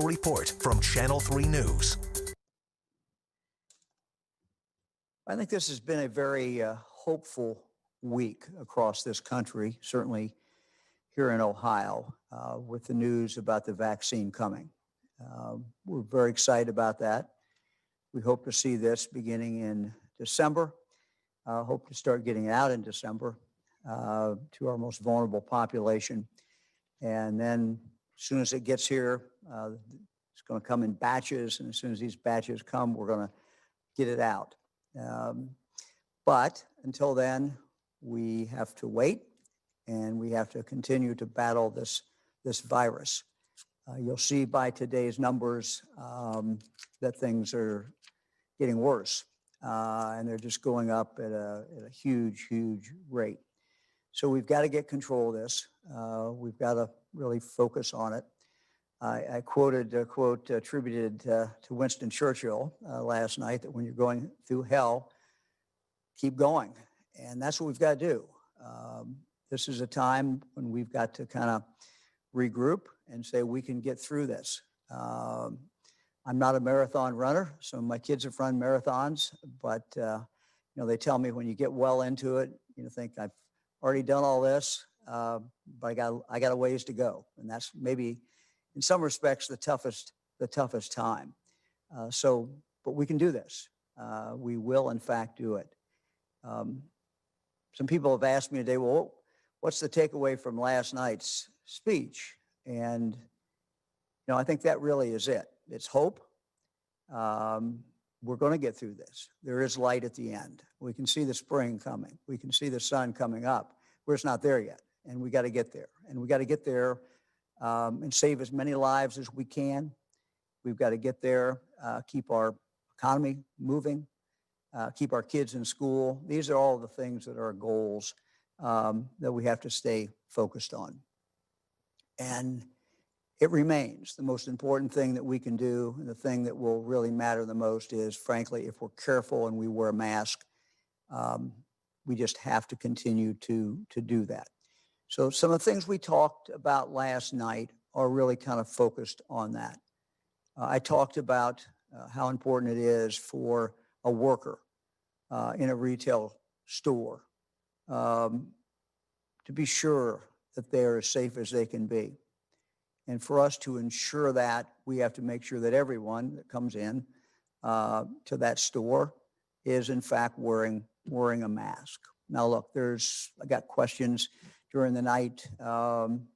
Report from Channel 3 News. I think this has been a very hopeful week across this country, certainly here in Ohio, with the news about the vaccine coming. We're very excited about that. We hope to see this beginning in December. Hope to start getting it out in December to our most vulnerable population. And then as soon as it gets here, it's going to come in batches. And as soon as these batches come, we're going to get it out. But until then, we have to wait and we have to continue to battle this virus. You'll see by today's numbers that things are getting worse and they're just going up at a huge, huge rate. So we've got to get control of this. We've got to really focus on it. I quoted a quote attributed to Winston Churchill last night that when you're going through hell, keep going. And that's what we've got to do. This is a time when we've got to kind of regroup and say we can get through this. I'm not a marathon runner. Some of my kids have run marathons, but they tell me when you get well into it, you think I've already done all this, but I got a ways to go, and that's maybe in some respects the toughest time. But we can do this. We will in fact do it. Some people have asked me today, well, what's the takeaway from last night's speech? And I think that really is it. It's hope. We're going to get through this. There is light at the end. We can see the spring coming. We can see the sun coming up. We're just not there yet, and we got to get there. And we got to get there and save as many lives as we can. We've got to get there, keep our economy moving, keep our kids in school. These are all the things that are goals that we have to stay focused on. And it remains the most important thing that we can do, and the thing that will really matter the most is, frankly, if we're careful and we wear a mask, we just have to continue to do that. So some of the things we talked about last night are really kind of focused on that. I talked about how important it is for a worker in a retail store to be sure that they're as safe as they can be. And for us to ensure that, we have to make sure that everyone that comes in to that store is in fact wearing a mask. Now, look, I got questions during the night,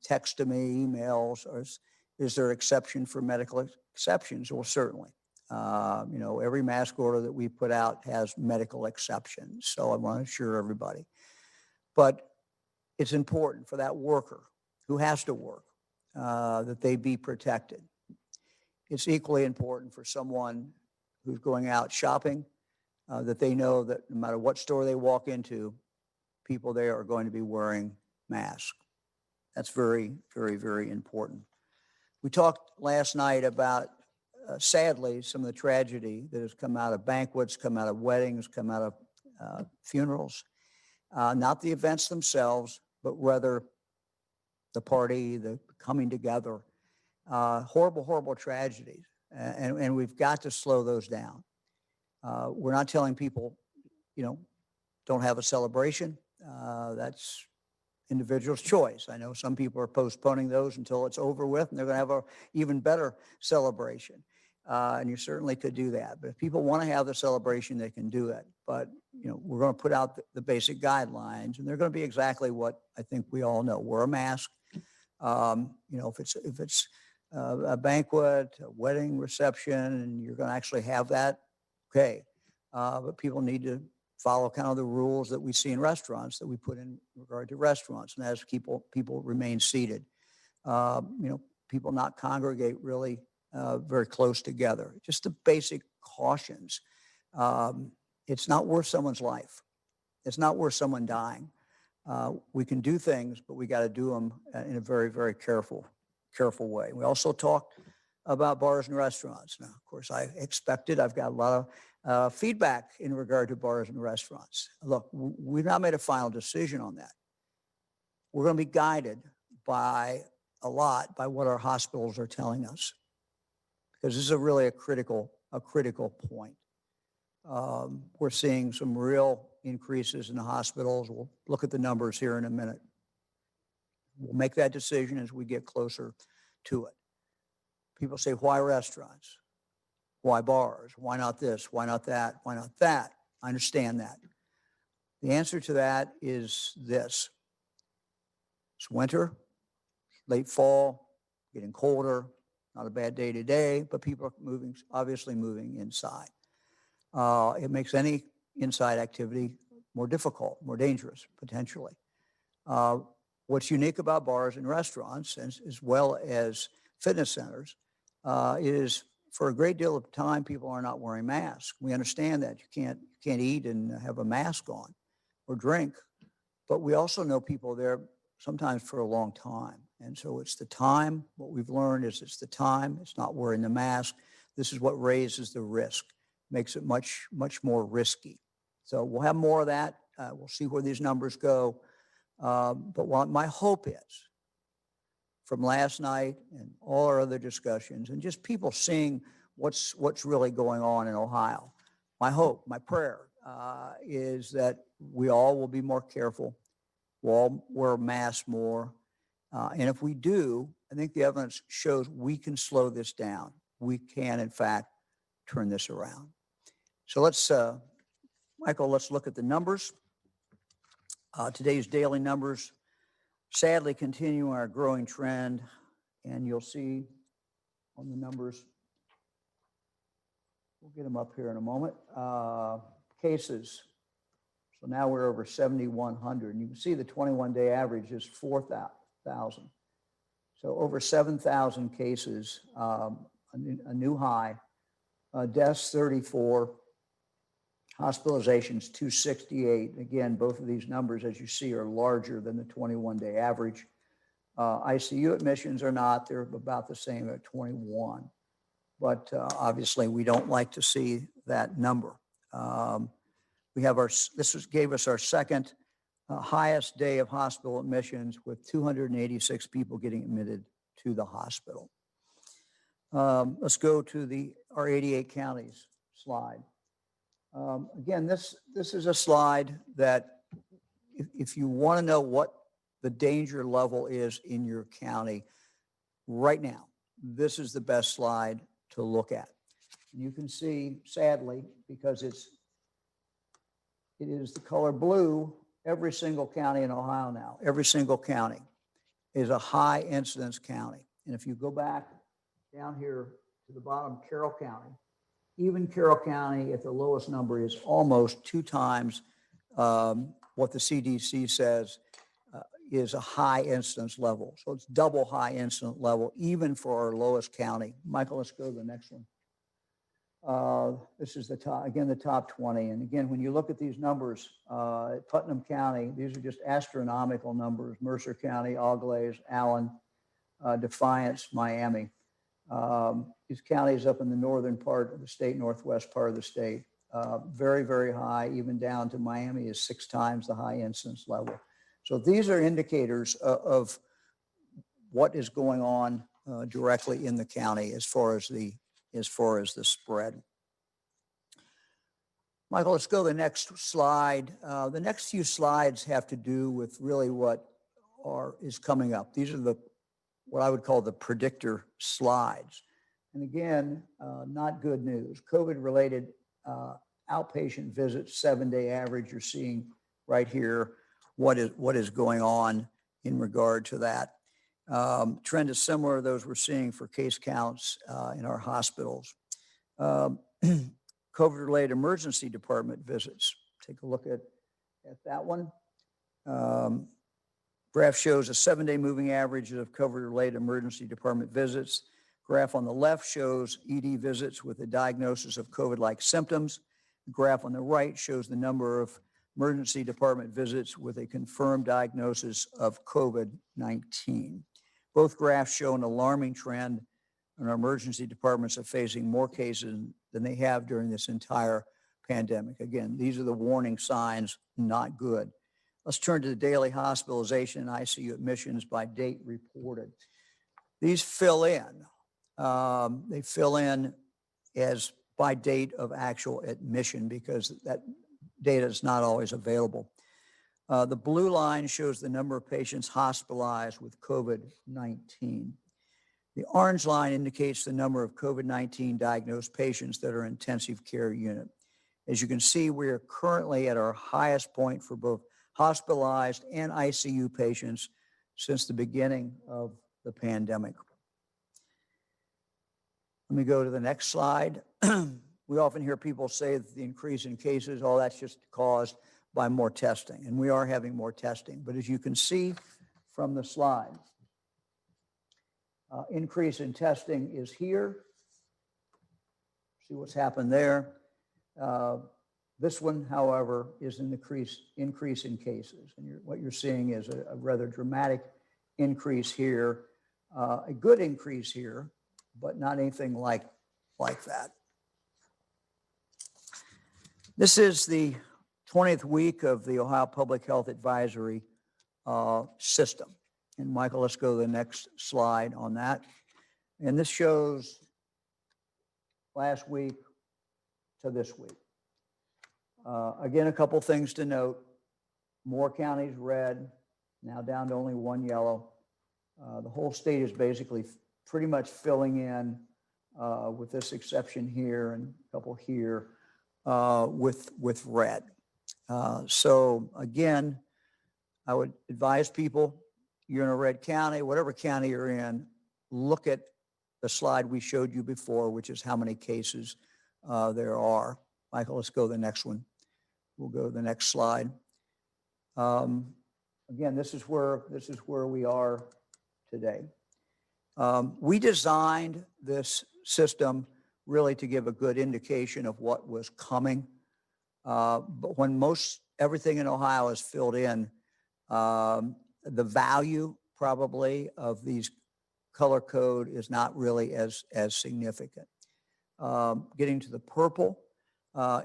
text to me, emails, or is there exception for medical exceptions? Well, certainly. Every mask order that we put out has medical exceptions. So I want to assure everybody. But it's important for that worker who has to work that they be protected. It's equally important for someone who's going out shopping that they know that no matter what store they walk into, people there are going to be wearing masks. That's very, very, very important. We talked last night about, sadly, some of the tragedy that has come out of banquets, come out of weddings, come out of funerals. Not the events themselves, but rather the party, the coming together. Horrible, horrible tragedies. And we've got to slow those down. We're not telling people, don't have a celebration. That's individual's choice. I know some people are postponing those until it's over with, and they're going to have an even better celebration. And you certainly could do that. But if people want to have the celebration, they can do it. But, we're going to put out the basic guidelines, and they're going to be exactly what I think we all know. Wear a mask. If it's a banquet, a wedding reception, and you're going to actually have that, okay. But people need to follow kind of the rules that we see in restaurants that we put in regard to restaurants, and as people remain seated. People not congregate really very close together. Just the basic cautions. It's not worth someone's life. It's not worth someone dying. We can do things, but we got to do them in a very, very careful way. We also talked about bars and restaurants. Now, of course, I've got a lot of feedback in regard to bars and restaurants. Look, we've not made a final decision on that. We're going to be guided by what our hospitals are telling us. because this is really a critical point. We're seeing some real increases in the hospitals. We'll look at the numbers here in a minute. We'll make that decision as we get closer to it. People say, why restaurants? Why bars? Why not this? Why not that? Why not that? I understand that. The answer to that is this. It's winter, late fall, getting colder, not a bad day today, but people are obviously moving inside. It makes any inside activity more difficult, more dangerous, potentially. What's unique about bars and restaurants, as well as fitness centers, is for a great deal of time, people are not wearing masks. We understand that. You can't eat and have a mask on or drink, but we also know people there sometimes for a long time. And so it's the time. What we've learned is it's the time. It's not wearing the mask. This is what raises the risk, makes it much, much more risky. So we'll have more of that. We'll see where these numbers go. But what my hope is, from last night and all our other discussions, and just people seeing what's really going on in Ohio, my hope, my prayer is that we all will be more careful. We'll all wear masks more. And if we do, I think the evidence shows we can slow this down. We can, in fact, turn this around. So let's, Michael, let's look at the numbers. Today's daily numbers sadly continue our growing trend, and you'll see on the numbers, we'll get them up here in a moment, cases. So now we're over 7,100, and you can see the 21-day average is 4,000. So over 7,000 cases, a new high. Deaths 34, hospitalizations 268. Again, both of these numbers, as you see, are larger than the 21-day average. ICU admissions are not, they're about the same at 21. But obviously we don't like to see that number. We have gave us our second highest day of hospital admissions with 286 people getting admitted to the hospital. Let's go to our 88 counties slide. Again, this is a slide that if you want to know what the danger level is in your county right now, this is the best slide to look at. You can see, sadly, because it is the color blue, every single county in Ohio now, every single county is a high incidence county. And if you go back down here to the bottom, Carroll County, even Carroll County at the lowest number is almost 2 times what the CDC says is a high incidence level. So it's double high incidence level, even for our lowest county. Michael, let's go to the next one. This is the top 20. And again, when you look at these numbers, Putnam County, these are just astronomical numbers. Mercer County, Auglaize, Allen, Defiance, Miami. These counties up in the northern part of the state, northwest part of the state, very, very high, even down to Miami is 6 times the high incidence level. So these are indicators of what is going on directly in the county as far as the spread. Michael, let's go to the next slide. The next few slides have to do with really what is coming up. These are what I would call the predictor slides. And again, not good news. COVID-related outpatient visits, 7-day average, you're seeing right here what is going on in regard to that. Trend is similar to those we're seeing for case counts in our hospitals. COVID-related emergency department visits. Take a look at that one. Graph shows a 7-day moving average of COVID-related emergency department visits. Graph on the left shows ED visits with a diagnosis of COVID-like symptoms. The graph on the right shows the number of emergency department visits with a confirmed diagnosis of COVID-19. Both graphs show an alarming trend, and our emergency departments are facing more cases than they have during this entire pandemic. Again, these are the warning signs, not good. Let's turn to the daily hospitalization and ICU admissions by date reported. These fill in They fill in as by date of actual admission because that data is not always available. The blue line shows the number of patients hospitalized with COVID-19. The orange line indicates the number of COVID-19 diagnosed patients that are in intensive care unit. As you can see, we are currently at our highest point for both hospitalized and ICU patients since the beginning of the pandemic. Let me go to the next slide. We often hear people say that the increase in cases, oh, that's just caused by more testing, and we are having more testing. But as you can see from the slide, increase in testing is here. See what's happened there. This one, however, is an increase in cases. And what you're seeing is a rather dramatic increase here, a good increase here, but not anything like that. This is the 20th week of the Ohio Public Health Advisory system. And Michael, let's go to the next slide on that. And this shows last week to this week. Again, a couple things to note. More counties red, now down to only one yellow. The whole state is basically pretty much filling in with this exception here and a couple here with red. So again, I would advise people, you're in a red county, whatever county you're in, look at the slide we showed you before, which is how many cases there are. Michael, let's go to the next one. We'll go to the next slide. Again, this is where we are today. We designed this system really to give a good indication of what was coming. But when everything in Ohio is filled in, the value probably of these color code is not really as significant. Getting to the purple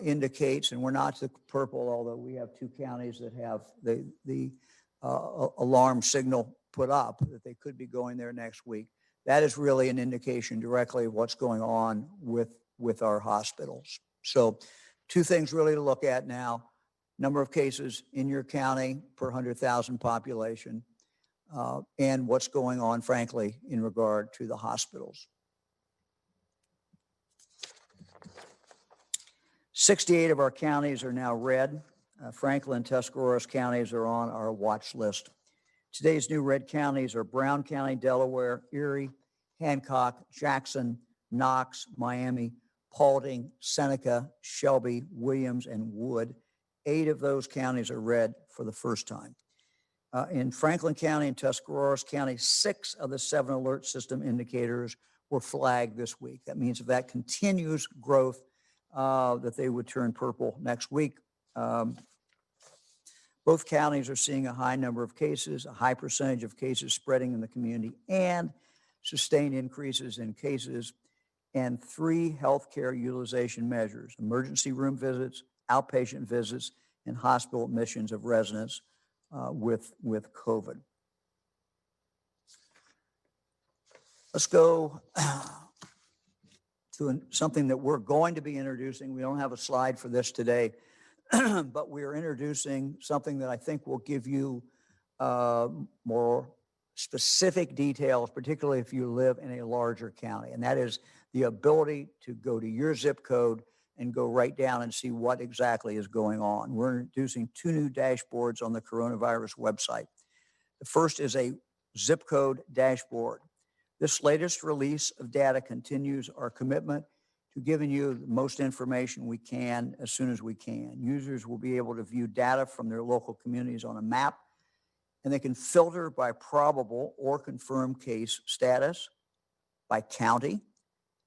indicates, and we're not to purple, although we have two counties that have the alarm signal put up that they could be going there next week. That is really an indication directly of what's going on with our hospitals. So two things really to look at now: number of cases in your county per 100,000 population, and what's going on, frankly, in regard to the hospitals. 68 of our counties are now red. Franklin and Tuscarawas counties are on our watch list. Today's new red counties are Brown County, Delaware, Erie, Hancock, Jackson, Knox, Miami, Paulding, Seneca, Shelby, Williams, and Wood. 8 of those counties are red for the first time. In Franklin County and Tuscarawas County, 6 of the 7 alert system indicators were flagged this week. That means if that continues growth, that they would turn purple next week. Both counties are seeing a high number of cases, a high percentage of cases spreading in the community, and sustained increases in cases, and 3 healthcare utilization measures: emergency room visits, outpatient visits, and hospital admissions of residents with COVID. Let's go to something that we're going to be introducing. We don't have a slide for this today, but we're introducing something that I think will give you more specific details, particularly if you live in a larger county, and that is the ability to go to your zip code and go right down and see what exactly is going on. We're introducing 2 new dashboards on the coronavirus website. The first is a zip code dashboard. This latest release of data continues our commitment to giving you the most information we can as soon as we can. Users will be able to view data from their local communities on a map, and they can filter by probable or confirmed case status, by county.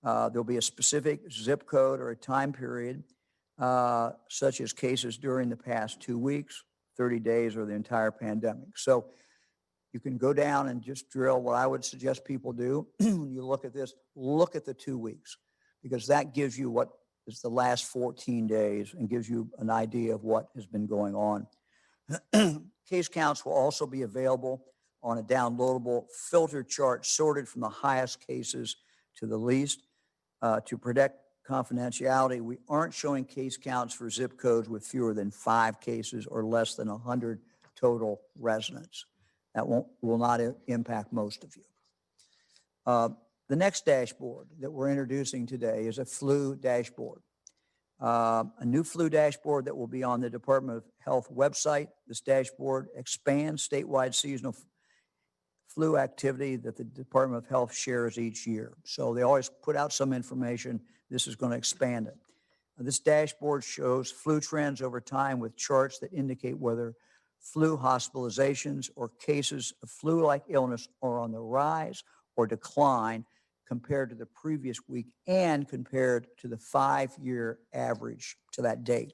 There'll be a specific zip code or a time period, such as cases during the past 2 weeks, 30 days, or the entire pandemic. So you can go down and just drill. What I would suggest people do when you look at this, look at the 2 weeks, because that gives you what is the last 14 days and gives you an idea of what has been going on. Case counts will also be available on a downloadable filter chart sorted from the highest cases to the least. To protect confidentiality, we aren't showing case counts for zip codes with fewer than 5 cases or less than 100 total residents. That will not impact most of you. The next dashboard that we're introducing today is a flu dashboard. A new flu dashboard that will be on the Department of Health website. This dashboard expands statewide seasonal flu activity that the Department of Health shares each year. So they always put out some information. This is going to expand it. This dashboard shows flu trends over time with charts that indicate whether flu hospitalizations or cases of flu-like illness are on the rise or decline compared to the previous week and compared to the 5-year average to that date.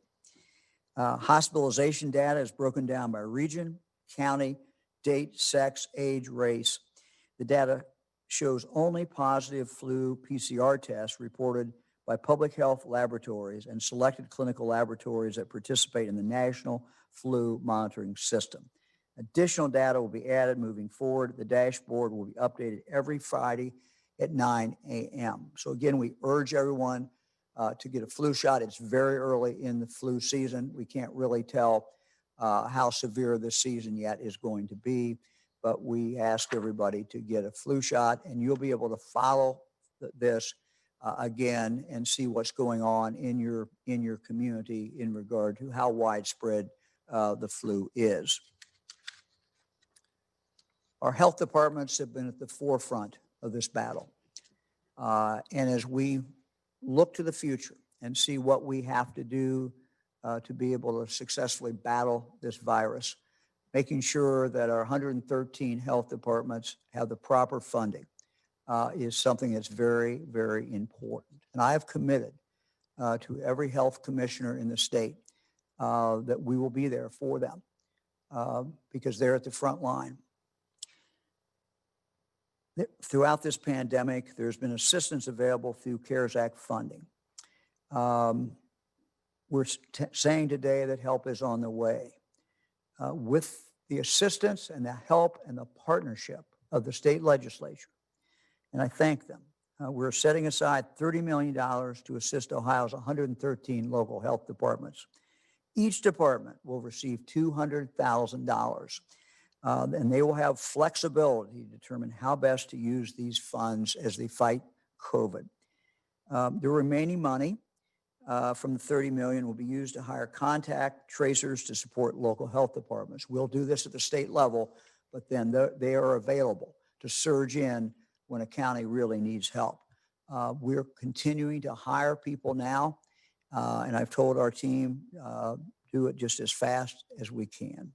Hospitalization data is broken down by region, county, date, sex, age, race. The data shows only positive flu PCR tests reported by public health laboratories and selected clinical laboratories that participate in the National Flu Monitoring System. Additional data will be added moving forward. The dashboard will be updated every Friday at 9 a.m. So again, we urge everyone to get a flu shot. It's very early in the flu season. We can't really tell how severe this season yet is going to be, but we ask everybody to get a flu shot, and you'll be able to follow this again and see what's going on in your community in regard to how widespread the flu is. Our health departments have been at the forefront of this battle. And as we look to the future and see what we have to do to be able to successfully battle this virus, making sure that our 113 health departments have the proper funding is something that's very, very important. And I have committed to every health commissioner in the state that we will be there for them because they're at the front line. Throughout this pandemic, there's been assistance available through CARES Act funding. We're saying today that help is on the way. With the assistance and the help and the partnership of the state legislature, and I thank them, we're setting aside $30 million to assist Ohio's 113 local health departments. Each department will receive $200,000. And they will have flexibility to determine how best to use these funds as they fight COVID. The remaining money from the $30 million will be used to hire contact tracers to support local health departments. We'll do this at the state level, but then they are available to surge in when a county really needs help. We're continuing to hire people now, and I've told our team do it just as fast as we can.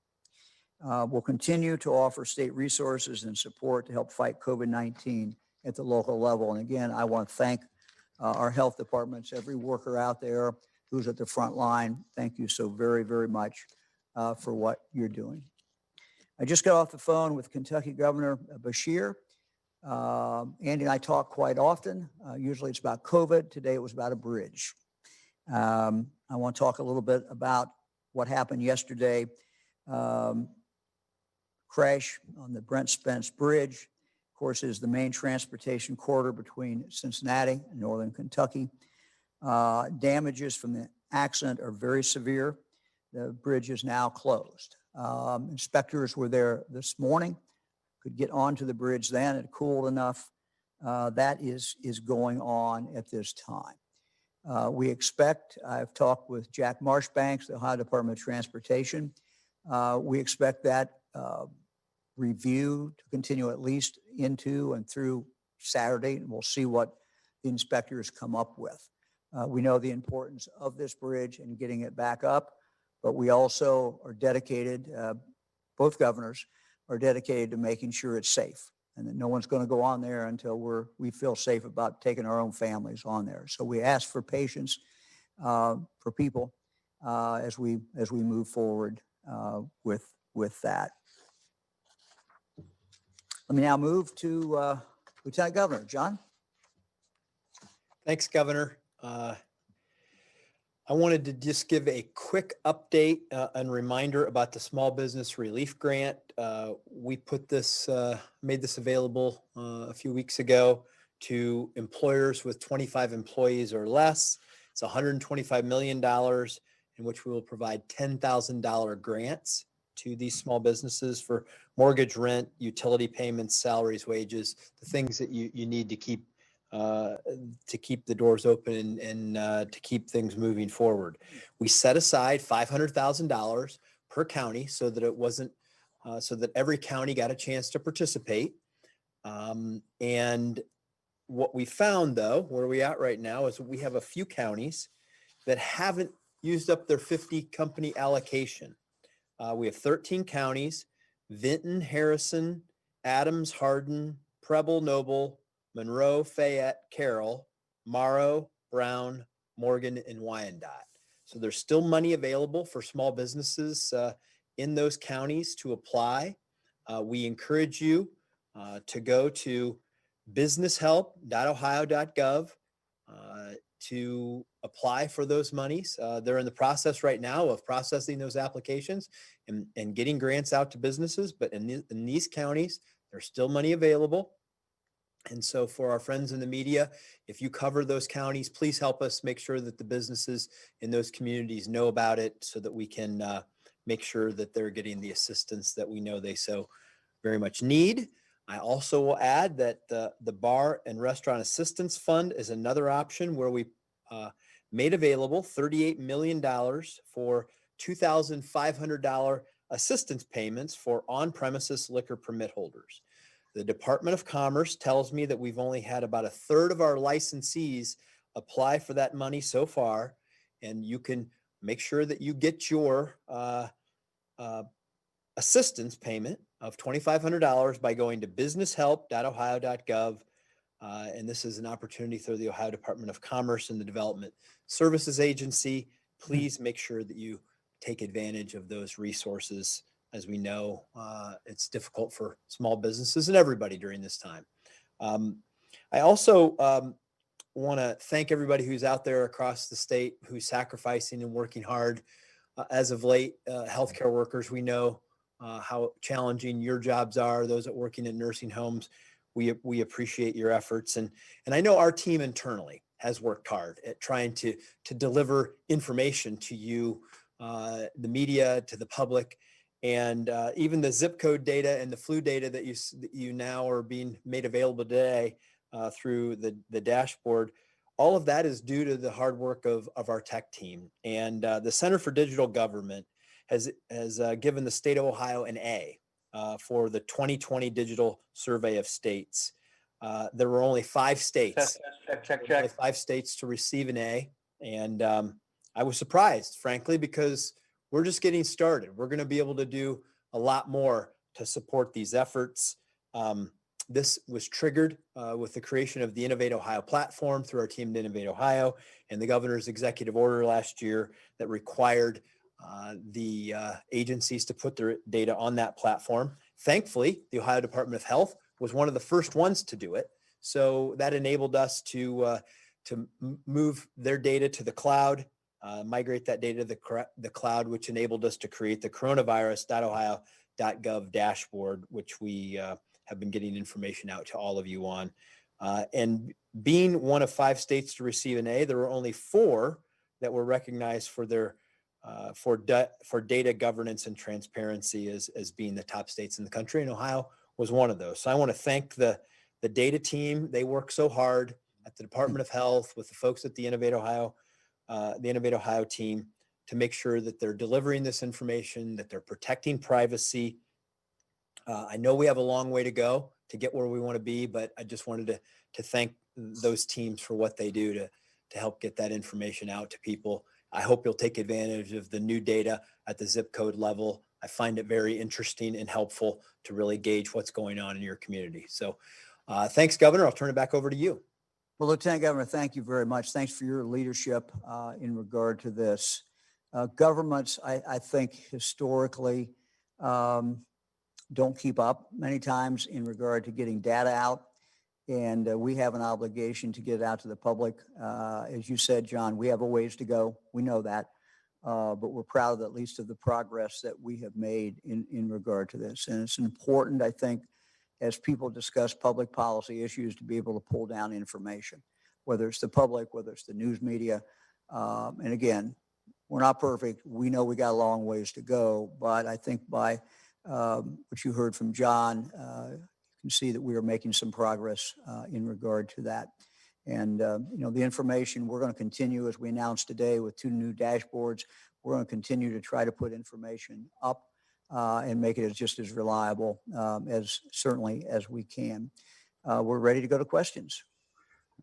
We'll continue to offer state resources and support to help fight COVID-19 at the local level. And again, I want to thank our health departments, every worker out there who's at the front line. Thank you so very, very much for what you're doing. I just got off the phone with Kentucky Governor Beshear. Andy and I talk quite often. Usually it's about COVID. Today it was about a bridge. I want to talk a little bit about what happened yesterday. Crash on the Brent Spence Bridge, of course, is the main transportation corridor between Cincinnati and northern Kentucky. Damages from the accident are very severe. The bridge is now closed. Inspectors were there this morning, could get onto the bridge then. It cooled enough. That is going on at this time. We expect, I've talked with Jack Marshbanks, the Ohio Department of Transportation. We expect that review to continue at least into and through Saturday, and we'll see what the inspectors come up with. We know the importance of this bridge and getting it back up, but we also are dedicated, both governors are dedicated to making sure it's safe and that no one's going to go on there until we feel safe about taking our own families on there. So we ask for patience for people as we move forward with that. Let me now move to Lieutenant Governor. John? Thanks, Governor. I wanted to just give a quick update and reminder about the Small Business Relief Grant. We made this available a few weeks ago to employers with 25 employees or less. It's $125 million in which we will provide $10,000 grants to these small businesses for mortgage, rent, utility payments, salaries, wages, the things that you need to keep the doors open and to keep things moving forward. We set aside $500,000 per county so that it wasn't so that every county got a chance to participate. And what we found, though, where we at right now, is we have a few counties that haven't used up their 50 company allocation. We have 13 counties: Vinton, Harrison, Adams, Hardin, Preble, Noble, Monroe, Fayette, Carroll, Morrow, Brown, Morgan, and Wyandotte. So there's still money available for small businesses in those counties to apply. We encourage you to go to businesshelp.ohio.gov to apply for those monies. They're in the process right now of processing those applications and getting grants out to businesses, but in these counties, there's still money available. And so for our friends in the media, if you cover those counties, please help us make sure that the businesses in those communities know about it so that we can make sure that they're getting the assistance that we know they so very much need. I also will add that the Bar and Restaurant Assistance Fund is another option where we made available $38 million for $2,500 assistance payments for on-premises liquor permit holders. The Department of Commerce tells me that we've only had about a third of our licensees apply for that money so far, and you can make sure that you get your assistance payment of $2,500 by going to businesshelp.ohio.gov. And this is an opportunity through the Ohio Department of Commerce and the Development Services Agency. Please make sure that you take advantage of those resources. As we know, it's difficult for small businesses and everybody during this time. I also want to thank everybody who's out there across the state who's sacrificing and working hard. As of late, healthcare workers, we know how challenging your jobs are, those that are working in nursing homes. We appreciate your efforts. And I know our team internally has worked hard at trying to deliver information to you, the media, to the public. And even the zip code data and the flu data that you now are being made available today through the dashboard, all of that is due to the hard work of our tech team. And the Center for Digital Government has given the state of Ohio an A for the 2020 Digital Survey of States. There were only 5 states, only 5 states to receive an A. And I was surprised, frankly, because we're just getting started. We're going to be able to do a lot more to support these efforts. This was triggered with the creation of the Innovate Ohio platform through our team at Innovate Ohio and the governor's executive order last year that required the agencies to put their data on that platform. Thankfully, the Ohio Department of Health was one of the first ones to do it. So that enabled us to move their data to the cloud, migrate that data to the cloud, which enabled us to create the coronavirus.ohio.gov dashboard, which we have been getting information out to all of you on. And being one of 5 states to receive an A, there were only 4 that were recognized for their for data governance and transparency as being the top states in the country, and Ohio was one of those. So I want to thank the data team. They work so hard at the Department of Health with the folks at the Innovate Ohio team to make sure that they're delivering this information, that they're protecting privacy. I know we have a long way to go to get where we want to be, but I just wanted to thank those teams for what they do to help get that information out to people. I hope you'll take advantage of the new data at the zip code level. I find it very interesting and helpful to really gauge what's going on in your community. So thanks, Governor. I'll turn it back over to you. Well, Lieutenant Governor, thank you very much. Thanks for your leadership in regard to this. Governments, I think, historically don't keep up many times in regard to getting data out. And we have an obligation to get it out to the public. As you said, John, we have a ways to go. We know that. But we're proud at least of the progress that we have made in regard to this. And it's important, I think, as people discuss public policy issues, to be able to pull down information, whether it's the public, whether it's the news media. And again, we're not perfect. We know we got a long ways to go, but I think by what you heard from John, you can see that we are making some progress in regard to that. And, the information we're going to continue, as we announced today, with 2 new dashboards. We're going to continue to try to put information up and make it just as reliable as certainly as we can. We're ready to go to questions.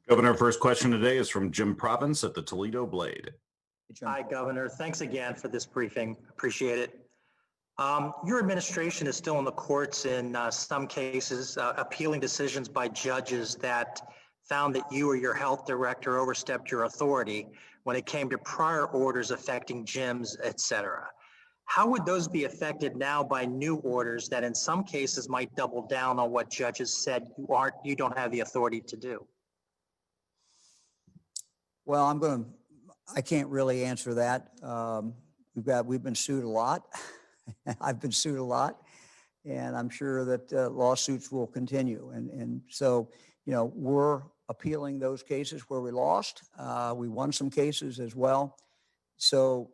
Governor, first question today is from Jim Province at the Toledo Blade. Hi, Governor. Thanks again for this briefing. Appreciate it. Your administration is still in the courts in some cases, appealing decisions by judges that found that you or your health director overstepped your authority when it came to prior orders affecting gyms, et cetera. How would those be affected now by new orders that in some cases might double down on what judges said you don't have the authority to do? Well, I can't really answer that. We've been sued a lot. I've been sued a lot, and I'm sure that lawsuits will continue. And so, we're appealing those cases where we lost. We won some cases as well. So,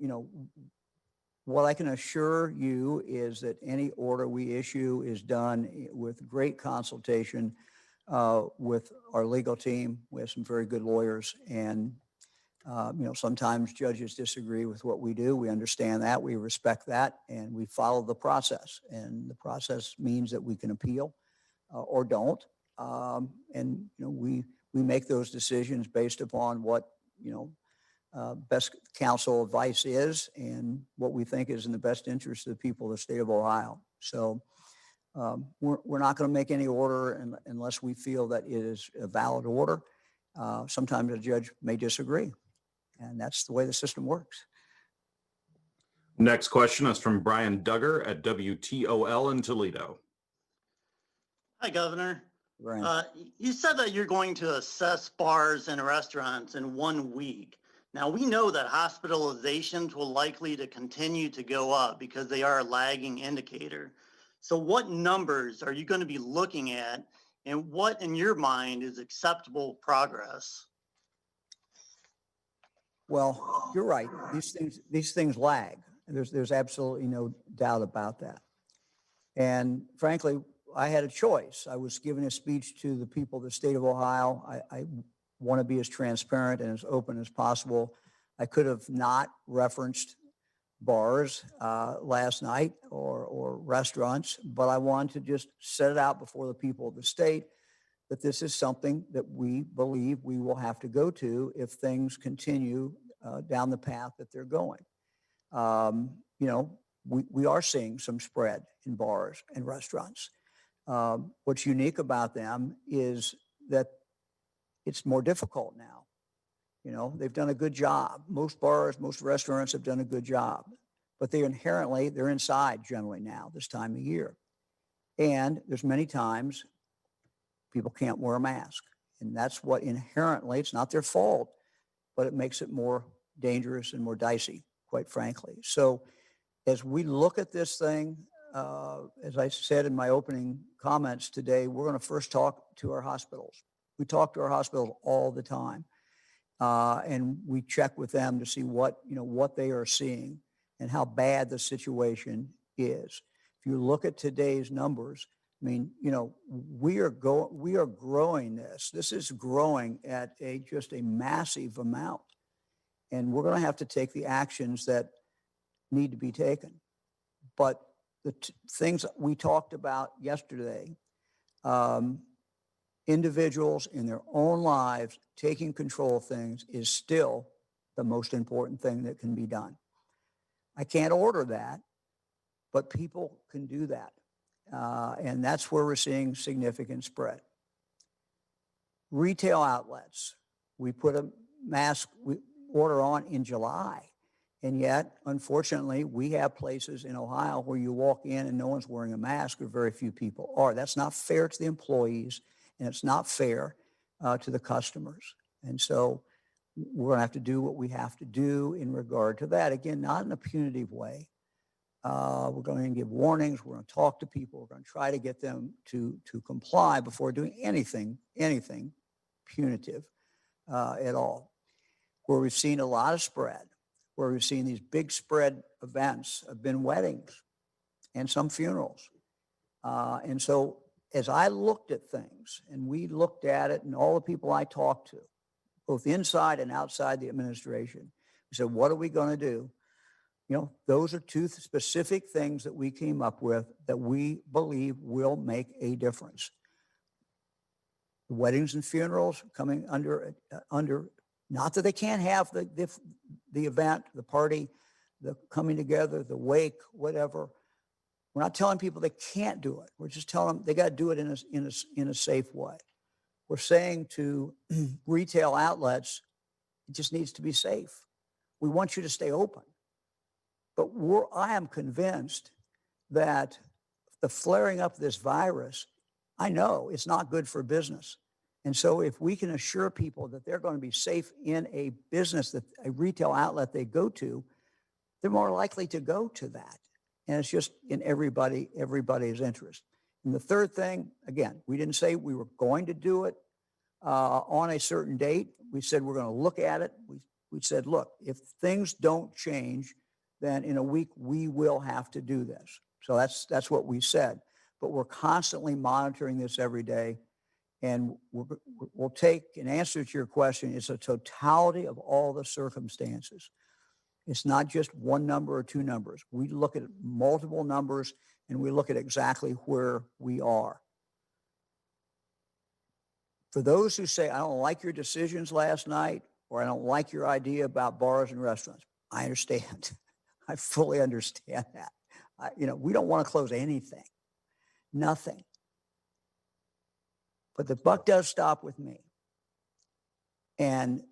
what I can assure you is that any order we issue is done with great consultation with our legal team. We have some very good lawyers, and sometimes judges disagree with what we do. We understand that, we respect that, and we follow the process. And the process means that we can appeal or don't. We make those decisions based upon what best counsel advice is and what we think is in the best interest of the people of the state of Ohio. So we're not going to make any order unless we feel that it is a valid order. Sometimes a judge may disagree, and that's the way the system works. Next question is from Brian Duggar at WTOL in Toledo. Hi, Governor. Brian. You said that you're going to assess bars and restaurants in 1 week. Now, we know that hospitalizations will likely to continue to go up because they are a lagging indicator. So what numbers are you going to be looking at, and what in your mind is acceptable progress? Well, you're right. These things lag. There's absolutely no doubt about that. And frankly, I had a choice. I was giving a speech to the people of the state of Ohio. I want to be as transparent and as open as possible. I could have not referenced bars last night or restaurants, but I wanted to just set it out before the people of the state that this is something that we believe we will have to go to if things continue down the path that they're going. We are seeing some spread in bars and restaurants. What's unique about them is that it's more difficult now. They've done a good job. Most bars, most restaurants have done a good job, but they're inside generally now this time of year. And there's many times people can't wear a mask. And that's what inherently, it's not their fault, but it makes it more dangerous and more dicey, quite frankly. So as we look at this thing, as I said in my opening comments today, we're going to first talk to our hospitals. We talk to our hospitals all the time, and we check with them to see what they are seeing and how bad the situation is. If you look at today's numbers, I mean, we are growing this. This is growing at just a massive amount, and we're going to have to take the actions that need to be taken. But the things we talked about yesterday, individuals in their own lives taking control of things is still the most important thing that can be done. I can't order that, but people can do that. And that's where we're seeing significant spread. Retail outlets, we put a mask order on in July. And yet, unfortunately, we have places in Ohio where you walk in and no one's wearing a mask, or very few people are. That's not fair to the employees, and it's not fair to the customers. And so we're going to have to do what we have to do in regard to that. Again, not in a punitive way, We're going to give warnings. We're going to talk to people. We're going to try to get them to comply before doing anything punitive at all. Where we've seen a lot of spread, where we've seen these big spread events have been weddings and some funerals. And so as I looked at things, and we looked at it, and all the people I talked to, both inside and outside the administration, we said, what are we going to do? You know, those are two specific things that we came up with that we believe will make a difference. Weddings and funerals coming under, not that they can't have the event, the party, the coming together, the wake, whatever. We're not telling people they can't do it. We're just telling them they got to do it in a safe way. We're saying to retail outlets, it just needs to be safe. We want you to stay open. But I am convinced that the flaring up of this virus, I know it's not good for business. And so if we can assure people that they're going to be safe in a business, that a retail outlet they go to, they're more likely to go to that. And it's just in everybody's interest. And the third thing, again, we didn't say we were going to do it on a certain date. We said we're going to look at it. We said, look, if things don't change, then in a week we will have to do this. So that's what we said. But we're constantly monitoring this every day. And we'll take an answer to your question. It's a totality of all the circumstances. It's not just one number or two numbers. We look at multiple numbers and we look at exactly where we are. For those who say, I don't like your decisions last night, or I don't like your idea about bars and restaurants, I understand. I fully understand that. We don't want to close anything, nothing. But the buck does stop with me. And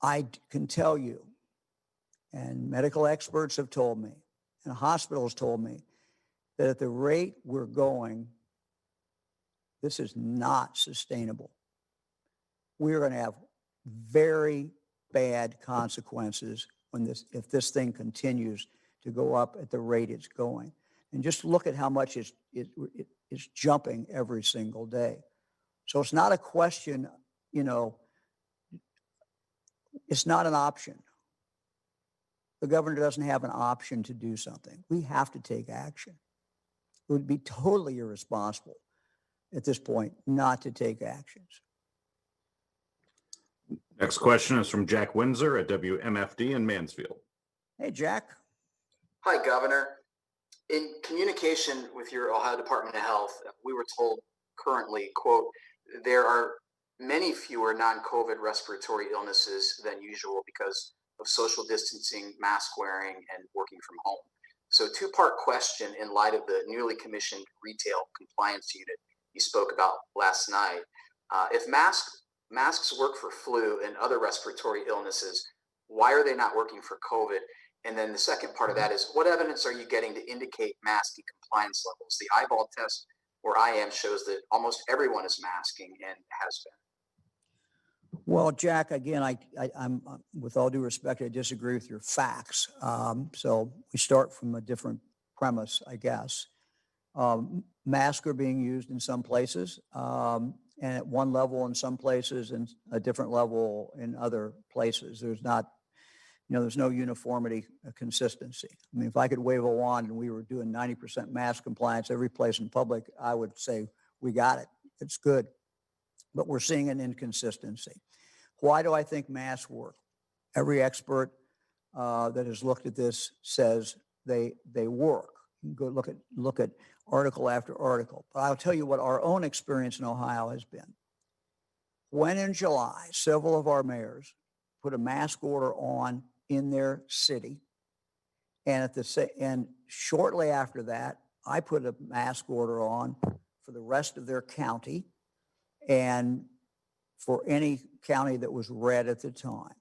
I can tell you, and medical experts have told me, and hospitals told me, that at the rate we're going, this is not sustainable. We're going to have very bad consequences if this thing continues to go up at the rate it's going. And just look at how much it's jumping every single day. So it's not a question, it's not an option. The governor doesn't have an option to do something. We have to take action. It would be totally irresponsible at this point not to take actions. Next question is from Jack Windsor at WMFD in Mansfield. Hey, Jack. Hi, Governor. In communication with your Ohio Department of Health, we were told currently, quote, there are many fewer non-COVID respiratory illnesses than usual because of social distancing, mask wearing, and working from home. So two-part question in light of the newly commissioned retail compliance unit you spoke about last night. If masks work for flu and other respiratory illnesses, why are they not working for COVID? And then the second part of that is, what evidence are you getting to indicate mask compliance levels? The eyeball test where I am shows that almost everyone is masking and has been. Well, Jack, again, I'm with all due respect, I disagree with your facts. So we start from a different premise, I guess. Masks are being used in some places, and at one level in some places, and a different level in other places. There's not, there's no uniformity, consistency. I mean, if I could wave a wand and we were doing 90% mask compliance every place in public, I would say we got it. It's good. But we're seeing an inconsistency. Why do I think masks work? Every expert that has looked at this says they work. You can go look at article after article. But I'll tell you what our own experience in Ohio has been. When in July, several of our mayors put a mask order on in their city, and shortly after that, I put a mask order on for the rest of their county, and for any county that was red at the time.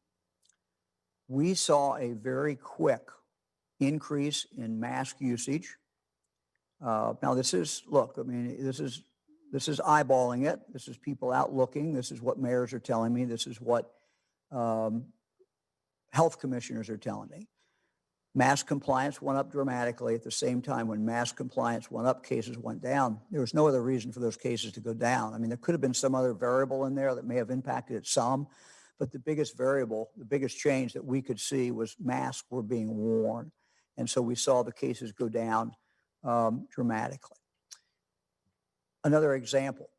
We saw a very quick increase in mask usage. Now this is eyeballing it. This is people out looking. This is what mayors are telling me. This is what health commissioners are telling me. Mask compliance went up dramatically. At the same time, when mask compliance went up, cases went down. There was no other reason for those cases to go down. I mean, there could have been some other variable in there that may have impacted it some, but the biggest variable, the biggest change that we could see was masks were being worn. And so we saw the cases go down dramatically. Another example,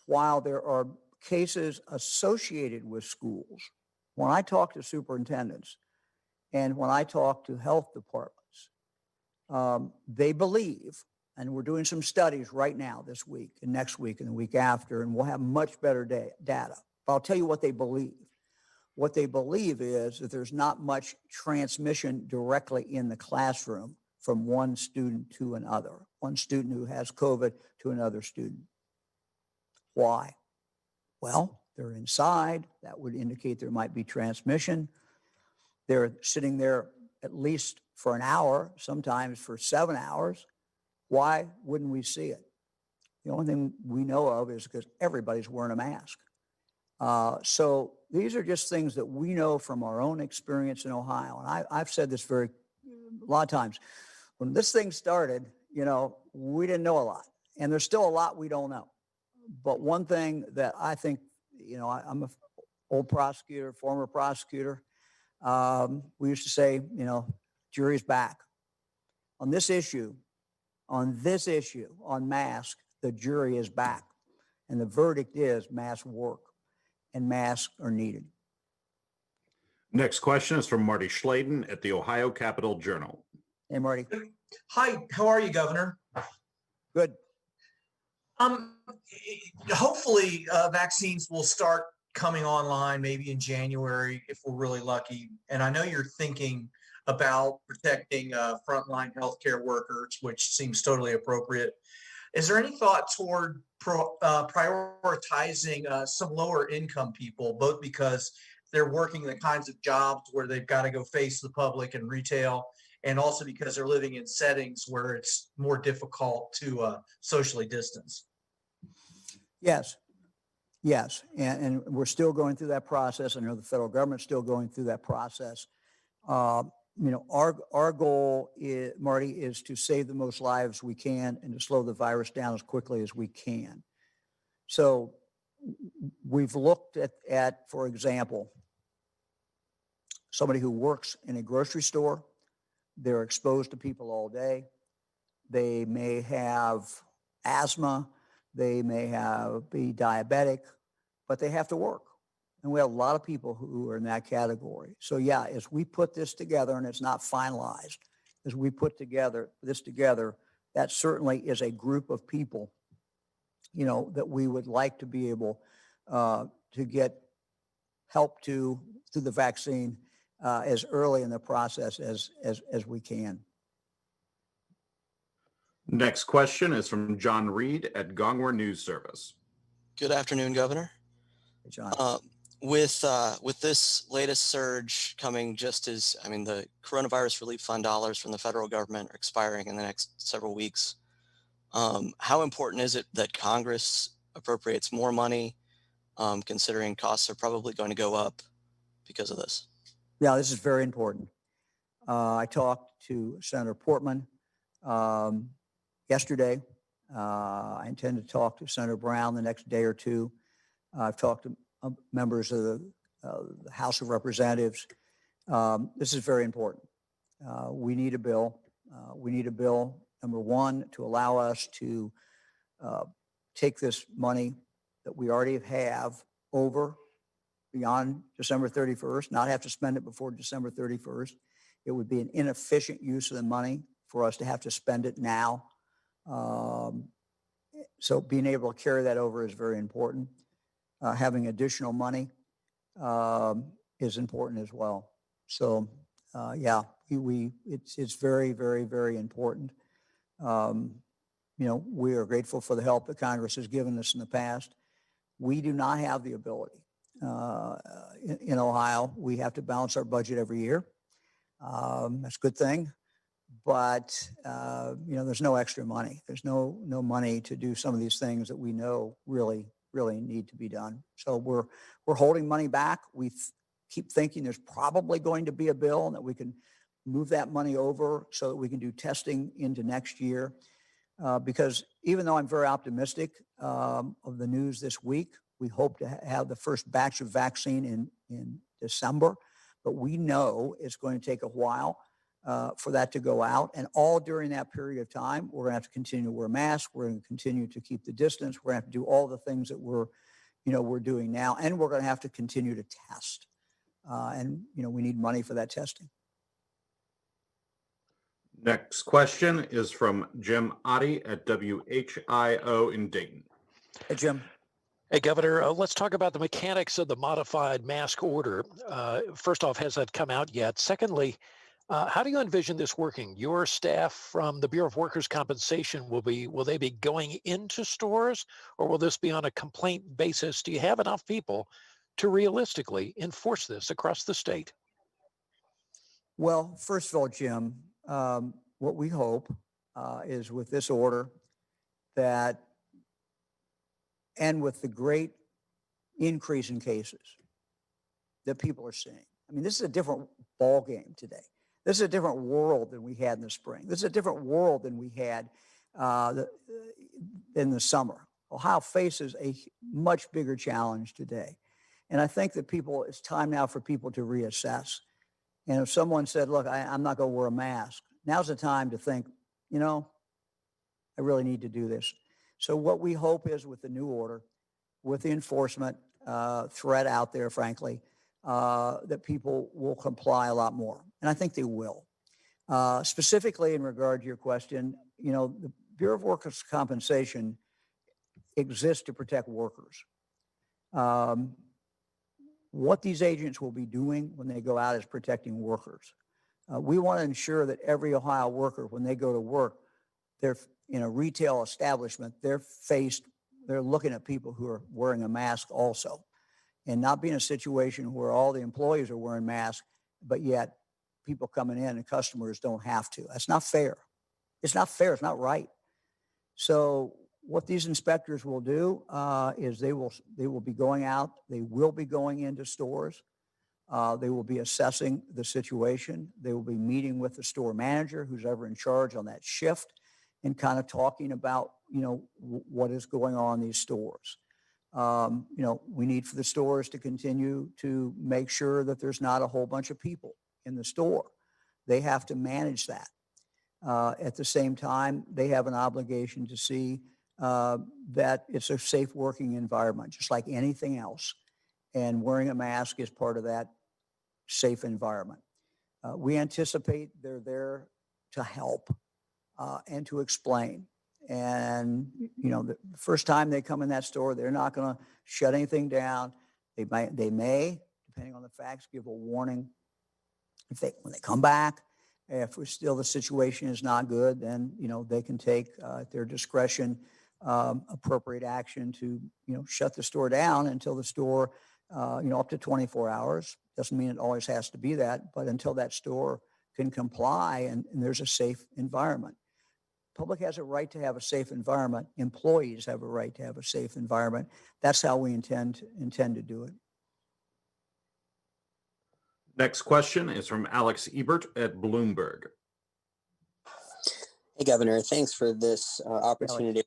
while there are cases associated with schools, when I talk to superintendents and when I talk to health departments, they believe, and we're doing some studies right now this week and next week and the week after, and we'll have much better data. But I'll tell you what they believe. What they believe is that there's not much transmission directly in the classroom from one student to another, one student who has COVID to another student. Why? Well, they're inside. That would indicate there might be transmission. They're sitting there at least for an hour, sometimes for 7 hours. Why wouldn't we see it? The only thing we know of is because everybody's wearing a mask. So these are just things that we know from our own experience in Ohio. And I've said this a lot of times. When this thing started, we didn't know a lot. And there's still a lot we don't know. But one thing that I think, I'm an old prosecutor, former prosecutor. We used to say, jury's back. On this issue, on mask, the jury is back. And the verdict is masks work and masks are needed. Next question is from Marty Schladen at the Ohio Capitol Journal. Hey, Marty. Hi, how are you, Governor? Good. Hopefully vaccines will start coming online maybe in January if we're really lucky. And I know you're thinking about protecting frontline healthcare workers, which seems totally appropriate. Is there any thought toward prioritizing some lower income people, both because they're working the kinds of jobs where they've got to go face the public and retail, and also because they're living in settings where it's more difficult to socially distance? Yes. And we're still going through that process. I know the federal government's still going through that process. Our goal, Marty, is to save the most lives we can and to slow the virus down as quickly as we can. So we've looked at, for example, somebody who works in a grocery store. They're exposed to people all day. They may have asthma. They may be diabetic, but they have to work. And we have a lot of people who are in that category. So yeah, as we put this together, and it's not finalized, as we put this together, that certainly is a group of people, that we would like to be able to get help through the vaccine as early in the process as we can. Next question is from John Reed at Gongwer News Service. Good afternoon, Governor. Hey, John. With this latest surge coming the coronavirus relief fund dollars from the federal government are expiring in the next several weeks. How important is it that Congress appropriates more money, considering costs are probably going to go up because of this? Yeah, this is very important. I talked to Senator Portman yesterday. I intend to talk to Senator Brown the next day or two. I've talked to members of the House of Representatives. This is very important. We need a bill. We need a bill, number one, to allow us to take this money that we already have over beyond December 31st, not have to spend it before December 31st. It would be an inefficient use of the money for us to have to spend it now. So being able to carry that over is very important. Having additional money is important as well. So it's very, very, very important. We are grateful for the help that Congress has given us in the past. We do not have the ability in Ohio. We have to balance our budget every year. That's a good thing. But, there's no extra money. There's no money to do some of these things that we know really need to be done. So we're holding money back. We keep thinking there's probably going to be a bill and that we can move that money over so that we can do testing into next year. Because even though I'm very optimistic of the news this week, we hope to have the first batch of vaccine in December, but we know it's going to take a while for that to go out. And all during that period of time, we're going to have to continue to wear masks. We're going to continue to keep the distance. We're going to have to do all the things that we're doing now, and we're going to have to continue to test. And we need money for that testing. Next question is from Jim Oddie at WHIO in Dayton. Hey, Jim. Hey, Governor, let's talk about the mechanics of the modified mask order. First off, has that come out yet? Secondly, how do you envision this working? Your staff from the Bureau of Workers' Compensation will they be going into stores, or will this be on a complaint basis? Do you have enough people to realistically enforce this across the state? Well, first of all, Jim, what we hope is with this order that, and with the great increase in cases that people are seeing. I mean, this is a different ball game today. This is a different world than we had in the spring. This is a different world than we had in the summer. Ohio faces a much bigger challenge today. And I think that it's time now for people to reassess. And if someone said, look, I'm not going to wear a mask, now's the time to think, I really need to do this. So what we hope is with the new order, with the enforcement threat out there, frankly, that people will comply a lot more. And I think they will. Specifically in regard to your question, the Bureau of Workers' Compensation exists to protect workers. What these agents will be doing when they go out is protecting workers. We want to ensure that every Ohio worker, when they go to work, they're in a retail establishment, they're looking at people who are wearing a mask also, and not be in a situation where all the employees are wearing masks, but yet people coming in and customers don't have to. That's not fair. It's not fair. It's not right. So what these inspectors will do is they will be going out. They will be going into stores. They will be assessing the situation. They will be meeting with the store manager, who's ever in charge on that shift, and kind of talking about, what is going on in these stores. We need for the stores to continue to make sure that there's not a whole bunch of people in the store. They have to manage that. At the same time, they have an obligation to see that it's a safe working environment, just like anything else. And wearing a mask is part of that safe environment. We anticipate they're there to help and to explain. And, the first time they come in that store, they're not going to shut anything down. They may, depending on the facts, give a warning. When they come back, if the situation is not good, then, they can take at their discretion appropriate action to, shut the store down until the store, up to 24 hours. Doesn't mean it always has to be that, but until that store can comply and there's a safe environment. Public has a right to have a safe environment. Employees have a right to have a safe environment. That's how we intend to do it. Next question is from Alex Ebert at Bloomberg. Hey, Governor, thanks for this opportunity.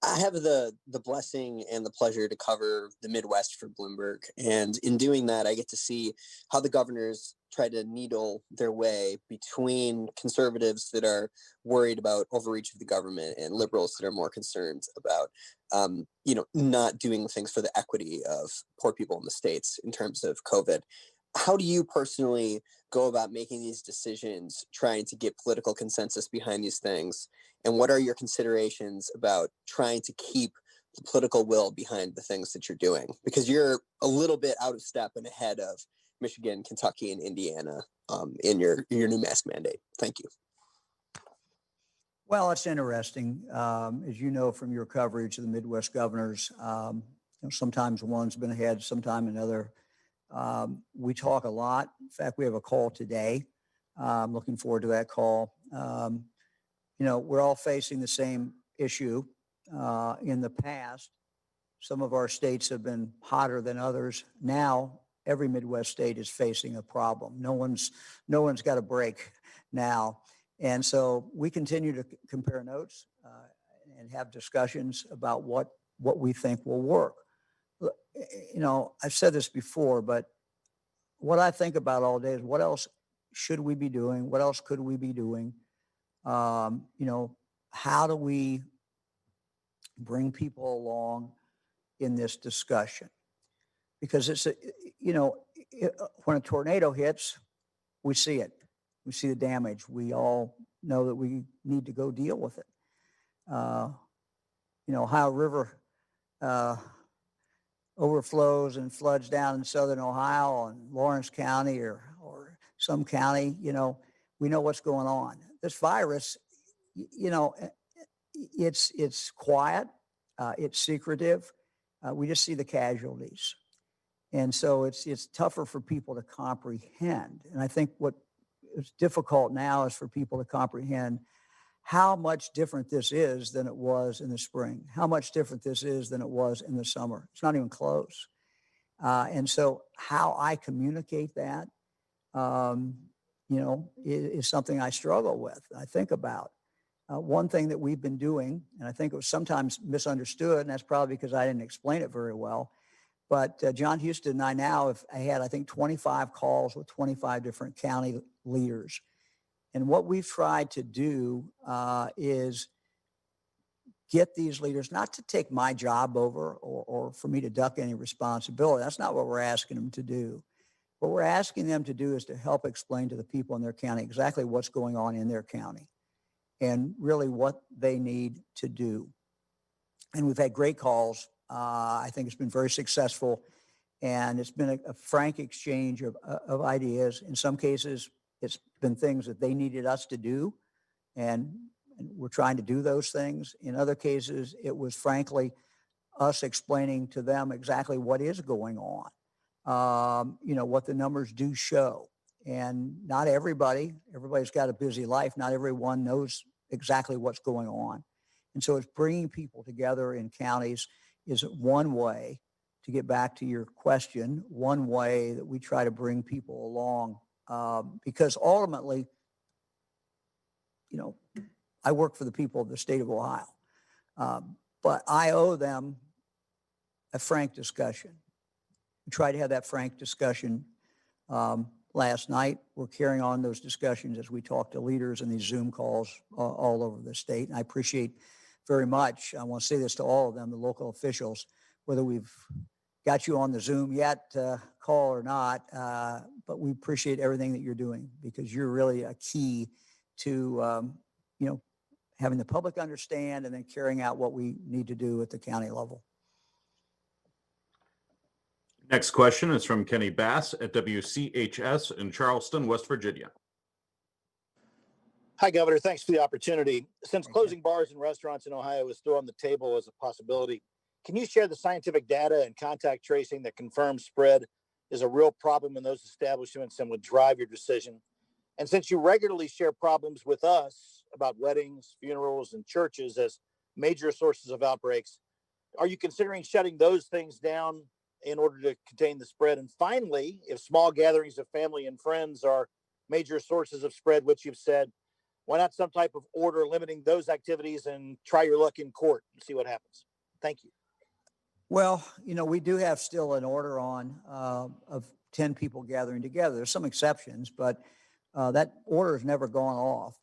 I have the blessing and the pleasure to cover the Midwest for Bloomberg. And in doing that, I get to see how the governors try to needle their way between conservatives that are worried about overreach of the government and liberals that are more concerned about, not doing things for the equity of poor people in the states in terms of COVID. How do you personally go about making these decisions, trying to get political consensus behind these things? And what are your considerations about trying to keep the political will behind the things that you're doing? Because you're a little bit out of step and ahead of Michigan, Kentucky, and Indiana in your new mask mandate. Thank you. Well, it's interesting. As you know from your coverage of the Midwest governors, sometimes one's been ahead, sometime another. We talk a lot. In fact, we have a call today. I'm looking forward to that call. We're all facing the same issue. In the past, some of our states have been hotter than others. Now, every Midwest state is facing a problem. No one's got a break now. And so we continue to compare notes and have discussions about what we think will work. Look, I've said this before, but what I think about all day is what else should we be doing? What else could we be doing? How do we bring people along in this discussion? Because when a tornado hits, we see it. We see the damage. We all know that we need to go deal with it. Ohio River overflows and floods down in southern Ohio and Lawrence County or some county, we know what's going on. This virus, it's quiet, it's secretive. We just see the casualties. And so it's tougher for people to comprehend. And I think what is difficult now is for people to comprehend how much different this is than it was in the spring, how much different this is than it was in the summer. It's not even close. And so how I communicate that, is something I struggle with, I think about. One thing that we've been doing, and I think it was sometimes misunderstood, and that's probably because I didn't explain it very well, but John Houston and I now have had, I think, 25 calls with 25 different county leaders. And what we've tried to do is get these leaders not to take my job over or for me to duck any responsibility. That's not what we're asking them to do. What we're asking them to do is to help explain to the people in their county exactly what's going on in their county and really what they need to do. And we've had great calls. I think it's been very successful, and it's been a frank exchange of ideas. In some cases, it's been things that they needed us to do, and we're trying to do those things. In other cases, it was frankly us explaining to them exactly what is going on, what the numbers do show. And not everybody's got a busy life. Not everyone knows exactly what's going on. And so it's bringing people together in counties is one way, to get back to your question, one way that we try to bring people along. Because ultimately, I work for the people of the state of Ohio, but I owe them a frank discussion. We tried to have that frank discussion last night. We're carrying on those discussions as we talk to leaders in these Zoom calls all over the state. And I appreciate very much, I want to say this to all of them, the local officials, whether we've got you on the Zoom yet, call or not, but we appreciate everything that you're doing, because you're really a key to, having the public understand and then carrying out what we need to do at the county level. Next question is from Kenny Bass at WCHS in Charleston, West Virginia. Hi, Governor. Thanks for the opportunity. Since closing bars and restaurants in Ohio is still on the table as a possibility, can you share the scientific data and contact tracing that confirms spread is a real problem in those establishments and would drive your decision? And since you regularly share problems with us about weddings, funerals, and churches as major sources of outbreaks, are you considering shutting those things down in order to contain the spread? And finally, if small gatherings of family and friends are major sources of spread, which you've said, why not some type of order limiting those activities and try your luck in court and see what happens? Thank you. Well, we do have still an order on of 10 people gathering together. There's some exceptions, but that order has never gone off.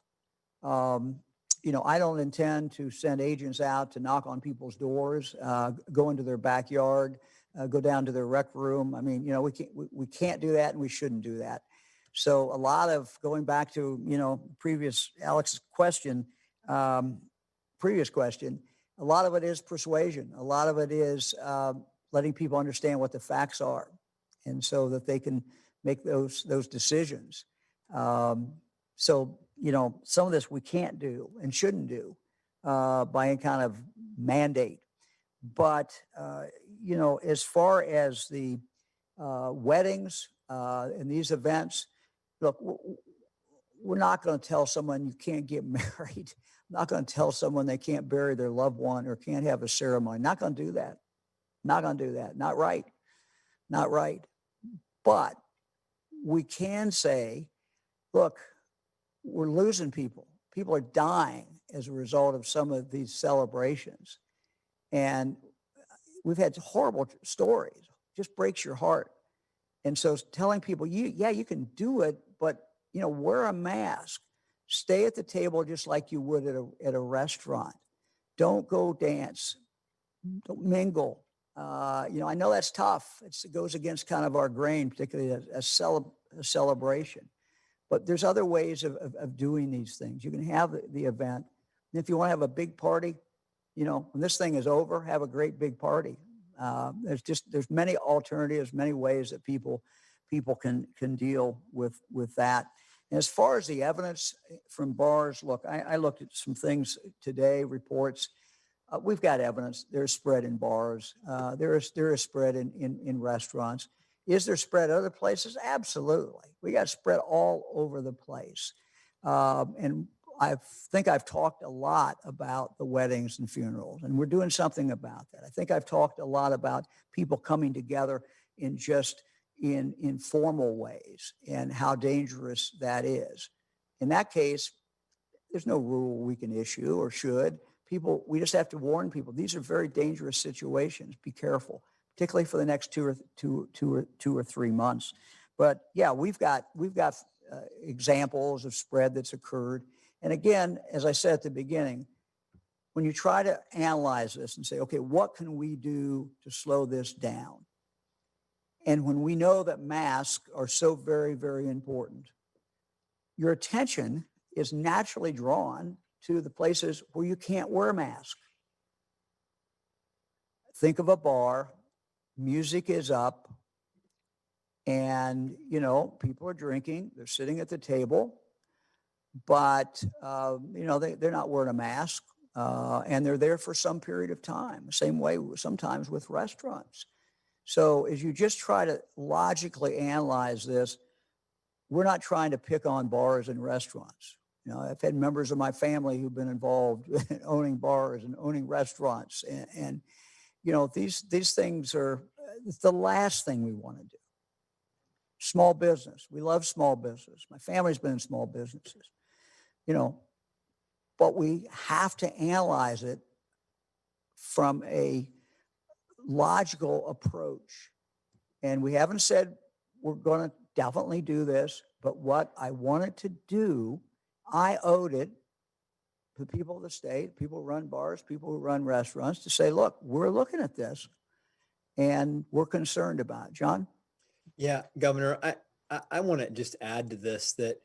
I don't intend to send agents out to knock on people's doors, go into their backyard, go down to their rec room. I mean, we can't do that, and we shouldn't do that. So a lot of, going back to, previous Alex's question, previous question, a lot of it is persuasion. A lot of it is letting people understand what the facts are, and so that they can make those decisions. So, some of this we can't do and shouldn't do by any kind of mandate. But, as far as the weddings and these events, look, we're not going to tell someone you can't get married. I'm not going to tell someone they can't bury their loved one or can't have a ceremony. Not going to do that. Not going to do that. Not right. Not right. But we can say, look, we're losing people. People are dying as a result of some of these celebrations. And we've had horrible stories. Just breaks your heart. And so telling people, you can do it, but wear a mask. Stay at the table just like you would at a restaurant. Don't go dance. Don't mingle. I know that's tough. It goes against kind of our grain, particularly a celebration. But there's other ways of doing these things. You can have the event. And if you want to have a big party, when this thing is over, have a great big party. There's many alternatives, many ways that people can deal with that. And as far as the evidence from bars, look, I looked at some things today, reports. We've got evidence. There's spread in bars. There is spread in restaurants. Is there spread other places? Absolutely. We got spread all over the place. And I think I've talked a lot about the weddings and funerals, and we're doing something about that. I think I've talked a lot about people coming together in just in informal ways and how dangerous that is. In that case, there's no rule we can issue or should. We just have to warn people. These are very dangerous situations. Be careful, particularly for the next two or 3 months. But yeah, we've got examples of spread that's occurred. And again, as I said at the beginning, when you try to analyze this and say, okay, what can we do to slow this down? And when we know that masks are so very, very important, your attention is naturally drawn to the places where you can't wear a mask. Think of a bar, music is up, and, people are drinking, they're sitting at the table, but, they're not wearing a mask, and they're there for some period of time, the same way sometimes with restaurants. So as you just try to logically analyze this, we're not trying to pick on bars and restaurants. I've had members of my family who've been involved in owning bars and owning restaurants. And these things are the last thing we want to do. Small business. We love small business. My family's been in small businesses, but we have to analyze it from a logical approach. And we haven't said we're going to definitely do this, but what I wanted to do, I owed it to the people of the state, people who run bars, people who run restaurants, to say, look, we're looking at this and we're concerned about it. John? Yeah, Governor, I want to just add to this that,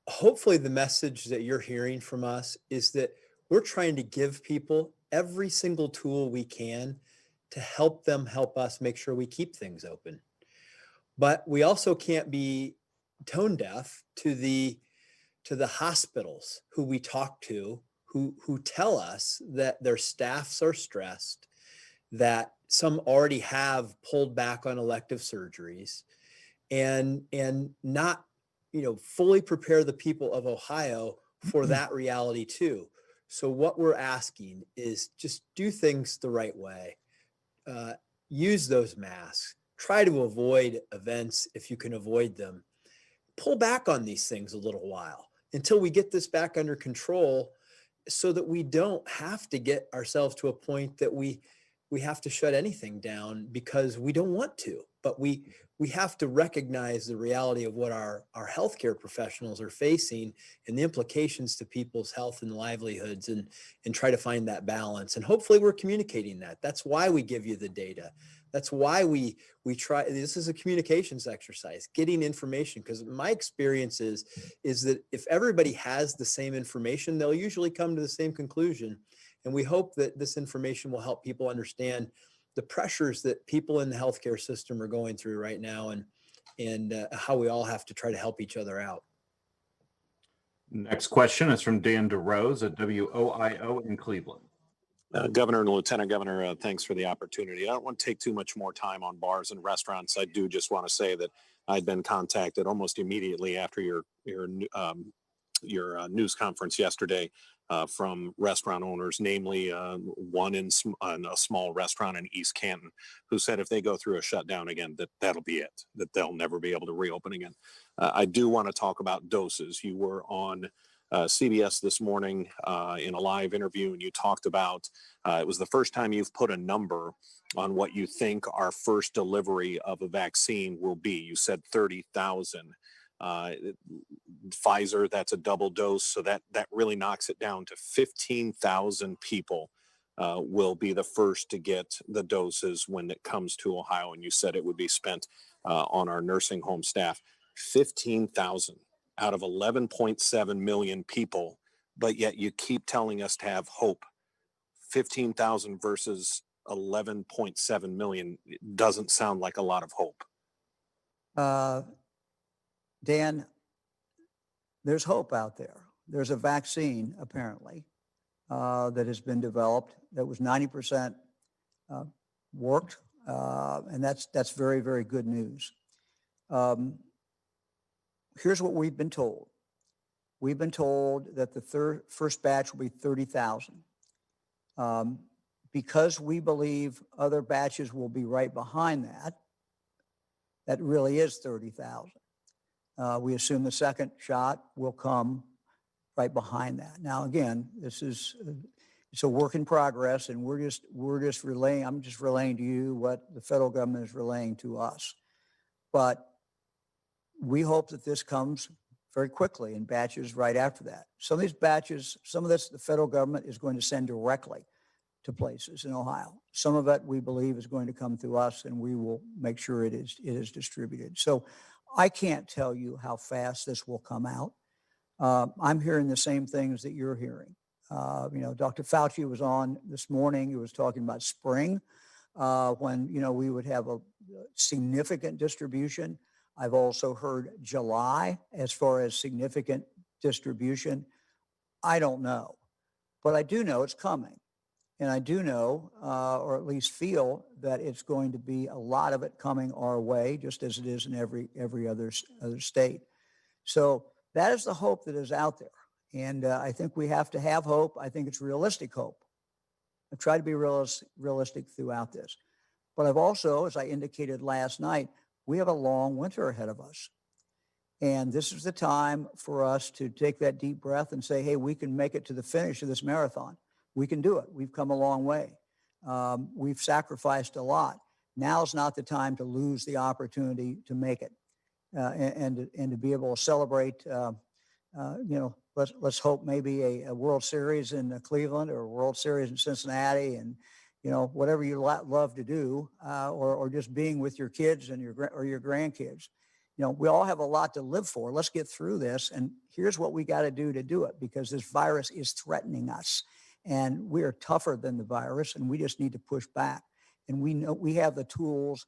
hopefully the message that you're hearing from us is that we're trying to give people every single tool we can to help them help us make sure we keep things open. But we also can't be tone deaf to the hospitals who we talk to, who tell us that their staffs are stressed, that some already have pulled back on elective surgeries, and not fully prepare the people of Ohio for that reality too. So what we're asking is just do things the right way. Use those masks. Try to avoid events if you can avoid them. Pull back on these things a little while until we get this back under control, so that we don't have to get ourselves to a point that we have to shut anything down because we don't want to. But we have to recognize the reality of what our healthcare professionals are facing and the implications to people's health and livelihoods, and try to find that balance. And hopefully we're communicating that. That's why we give you the data. That's why we try. This is a communications exercise, getting information, because my experience is that if everybody has the same information, they'll usually come to the same conclusion. And we hope that this information will help people understand the pressures that people in the healthcare system are going through right now, and how we all have to try to help each other out. Next question is from Dan DeRose at WOIO in Cleveland. Governor and Lieutenant Governor, thanks for the opportunity. I don't want to take too much more time on bars and restaurants. I do just want to say that I'd been contacted almost immediately after your your news conference yesterday from restaurant owners, namely one in a small restaurant in East Canton, who said if they go through a shutdown again, that'll be it, that they'll never be able to reopen again. I do want to talk about doses. You were on CBS this morning in a live interview, and you talked about it was the first time you've put a number on what you think our first delivery of a vaccine will be. You said 30,000. Pfizer, that's a double dose, so that really knocks it down to 15,000 people will be the first to get the doses when it comes to Ohio. And you said it would be spent on our nursing home staff. 15,000 out of 11.7 million people, but yet you keep telling us to have hope. 15,000 versus 11.7 million doesn't sound like a lot of hope. Dan, there's hope out there. There's a vaccine, apparently, that has been developed that was 90% worked, and that's very, very good news. Here's what we've been told. We've been told that the first batch will be 30,000. Because we believe other batches will be right behind that, that really is 30,000. We assume the second shot will come right behind that. Now, again, it's a work in progress, and we're just relaying. I'm just relaying to you what the federal government is relaying to us. But we hope that this comes very quickly in batches right after that. Some of these batches, some of this, the federal government is going to send directly to places in Ohio. Some of it we believe is going to come through us, and we will make sure it is distributed. So I can't tell you how fast this will come out. I'm hearing the same things that you're hearing. Dr. Fauci was on this morning. He was talking about spring when, we would have a significant distribution. I've also heard July as far as significant distribution. I don't know, but I do know it's coming. And I do know, or at least feel, that it's going to be a lot of it coming our way, just as it is in every other state. So that is the hope that is out there. And I think we have to have hope. I think it's realistic hope. I've tried to be realistic throughout this. But I've also, as I indicated last night, we have a long winter ahead of us. And this is the time for us to take that deep breath and say, hey, we can make it to the finish of this marathon. We can do it. We've come a long way. We've sacrificed a lot. Now's not the time to lose the opportunity to make it and to be able to celebrate, let's hope maybe a World Series in Cleveland or a World Series in Cincinnati, and, whatever you love to do, or just being with your kids and your grandkids. We all have a lot to live for. Let's get through this. And here's what we got to do it, because this virus is threatening us. And we are tougher than the virus, and we just need to push back. And we know we have the tools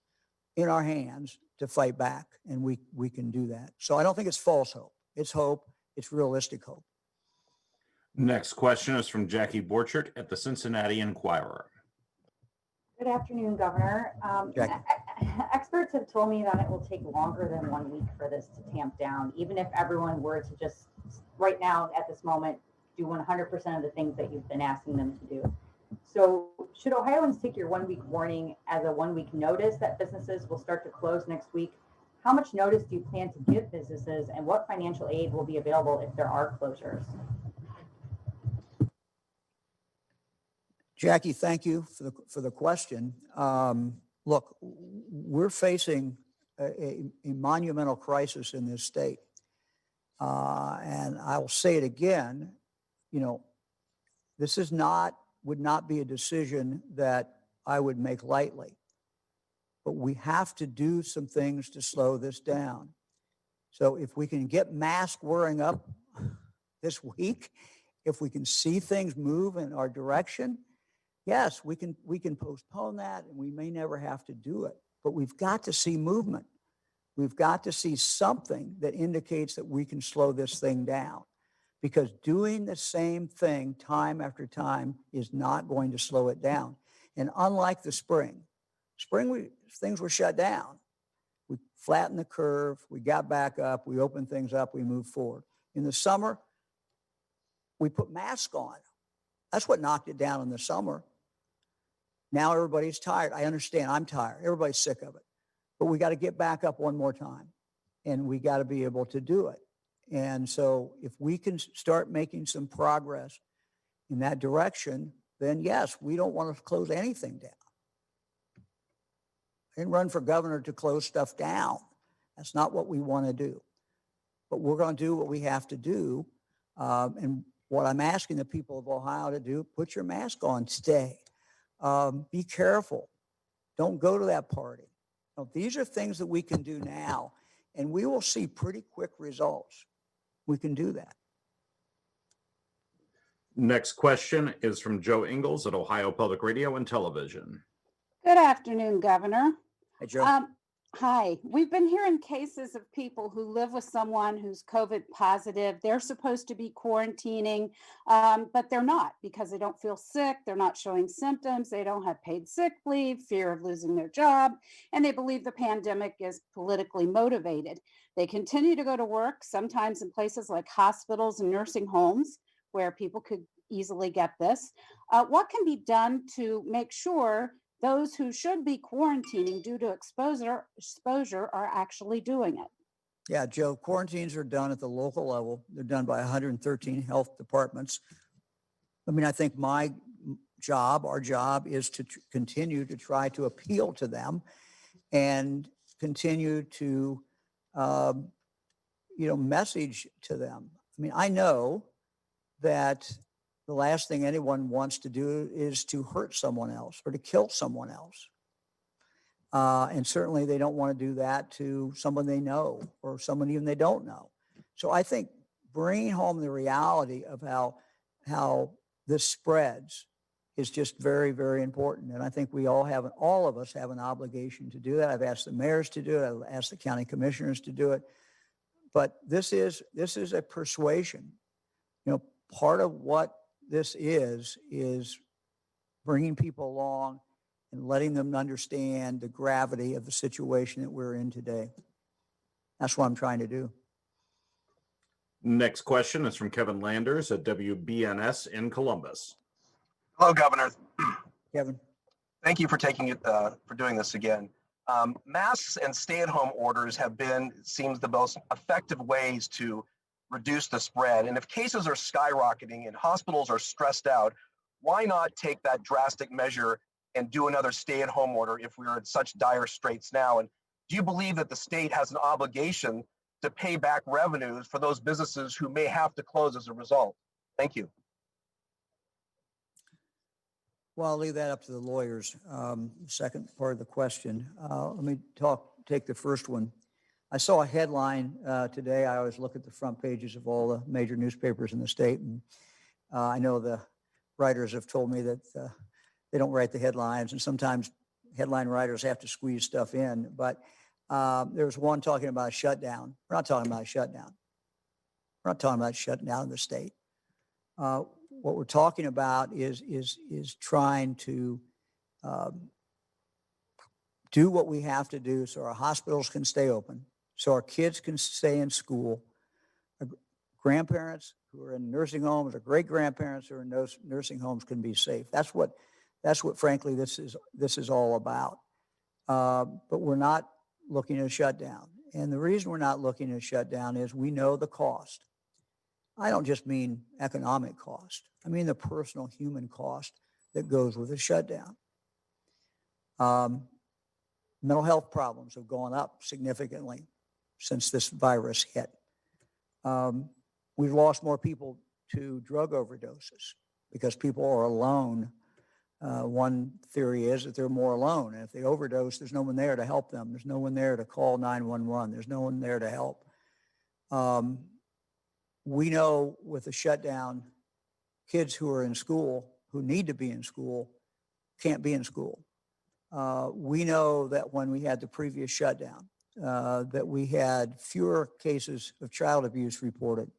in our hands to fight back, and we can do that. So I don't think it's false hope. It's hope. It's realistic hope. Next question is from Jackie Borchert at the Cincinnati Enquirer. Good afternoon, Governor. Experts have told me that it will take longer than 1 week for this to tamp down, even if everyone were to just right now at this moment do 100% of the things that you've been asking them to do. So should Ohioans take your 1 week warning as a 1 week notice that businesses will start to close next week? How much notice do you plan to give businesses, and what financial aid will be available if there are closures? Jackie, thank you for the question. Look, we're facing a monumental crisis in this state. And I will say it again, this would not be a decision that I would make lightly. But we have to do some things to slow this down. So if we can get mask wearing up this week, if we can see things move in our direction, yes, we can postpone that, and we may never have to do it. But we've got to see movement. We've got to see something that indicates that we can slow this thing down, because doing the same thing time after time is not going to slow it down. And unlike the spring, things were shut down. We flattened the curve, we got back up, we opened things up, we moved forward. In the summer, we put masks on. That's what knocked it down in the summer. Now everybody's tired. I understand. I'm tired. Everybody's sick of it. But we got to get back up one more time, and we got to be able to do it. And so if we can start making some progress in that direction, then yes, we don't want to close anything down. I didn't run for governor to close stuff down. That's not what we want to do. But we're going to do what we have to do. And what I'm asking the people of Ohio to do, put your mask on, stay. Be careful. Don't go to that party. Now, these are things that we can do now, and we will see pretty quick results. We can do that. Next question is from Joe Ingles at Ohio Public Radio and Television. Good afternoon, Governor. Hey, Joe. Hi. We've been hearing cases of people who live with someone who's COVID positive. They're supposed to be quarantining, but they're not because they don't feel sick. They're not showing symptoms. They don't have paid sick leave, fear of losing their job, and they believe the pandemic is politically motivated. They continue to go to work, sometimes in places like hospitals and nursing homes where people could easily get this. What can be done to make sure those who should be quarantining due to exposure are actually doing it? Yeah, Joe, quarantines are done at the local level. They're done by 113 health departments. I mean, I think our job is to continue to try to appeal to them and continue to, message to them. I mean, I know that the last thing anyone wants to do is to hurt someone else or to kill someone else. And certainly they don't want to do that to someone they know or someone even they don't know. So I think bringing home the reality of how this spreads is just very, very important. And I think all of us have an obligation to do that. I've asked the mayors to do it. I've asked the county commissioners to do it. But this is a persuasion. Part of what this is bringing people along and letting them understand the gravity of the situation that we're in today. That's what I'm trying to do. Next question is from Kevin Landers at WBNS in Columbus. Hello, Governor. Kevin. Thank you for for doing this again. Masks and stay-at-home orders have been, it seems, the most effective ways to reduce the spread. And if cases are skyrocketing and hospitals are stressed out, why not take that drastic measure and do another stay-at-home order if we're in such dire straits now? And do you believe that the state has an obligation to pay back revenues for those businesses who may have to close as a result? Thank you. Well, I'll leave that up to the lawyers. Second part of the question. Let me take the first one. I saw a headline today. I always look at the front pages of all the major newspapers in the state. And I know the writers have told me that they don't write the headlines. And sometimes headline writers have to squeeze stuff in. But there was one talking about a shutdown. We're not talking about a shutdown. We're not talking about shutting down the state. What we're talking about is trying to do what we have to do so our hospitals can stay open, so our kids can stay in school, our grandparents who are in nursing homes or great-grandparents who are in those nursing homes can be safe. That's what frankly this is all about. But we're not looking at a shutdown. And the reason we're not looking at a shutdown is we know the cost. I don't just mean economic cost. I mean the personal human cost that goes with a shutdown. Mental health problems have gone up significantly since this virus hit. We've lost more people to drug overdoses because people are alone. One theory is that they're more alone. And if they overdose, there's no one there to help them. There's no one there to call 911. There's no one there to help. We know with the shutdown, kids who are in school, who need to be in school, can't be in school. We know that when we had the previous shutdown, that we had fewer cases of child abuse reported.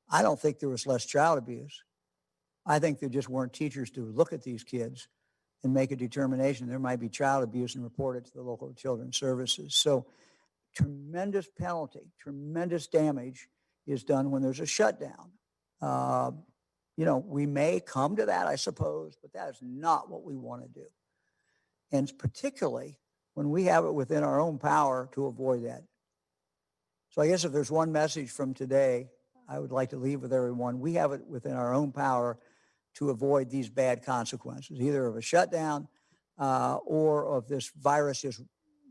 I don't think there was less child abuse. I think there just weren't teachers to look at these kids and make a determination there might be child abuse and report it to the local children's services. So tremendous penalty, tremendous damage is done when there's a shutdown. Uh, you know, we may come to that, I suppose, but that is not what we want to do. And particularly when we have it within our own power to avoid that. So I guess if there's one message from today, I would like to leave with everyone, we have it within our own power to avoid these bad consequences, either of a shutdown or of this virus just